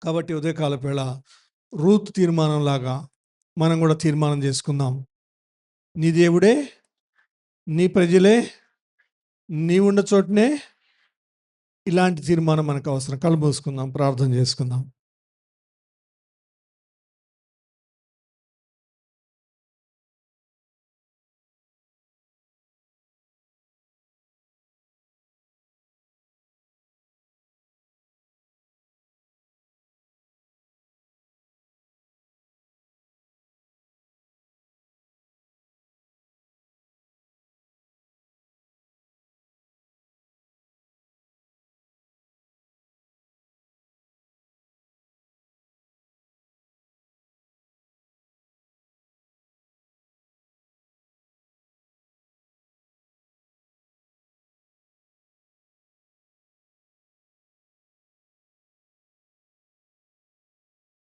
కాబట్టి ఉదయకాలపు వేళ రూత్ తీర్మానం లాగా మనం కూడా తీర్మానం చేసుకుందాం. నీ దేవుడే, నీ ప్రజలే, నీ ఉన్న చోటనే ఇలాంటి తీర్మానం మనకు అవసరం. కళ్ళు మూసుకుందాం, ప్రార్థన చేసుకుందాం.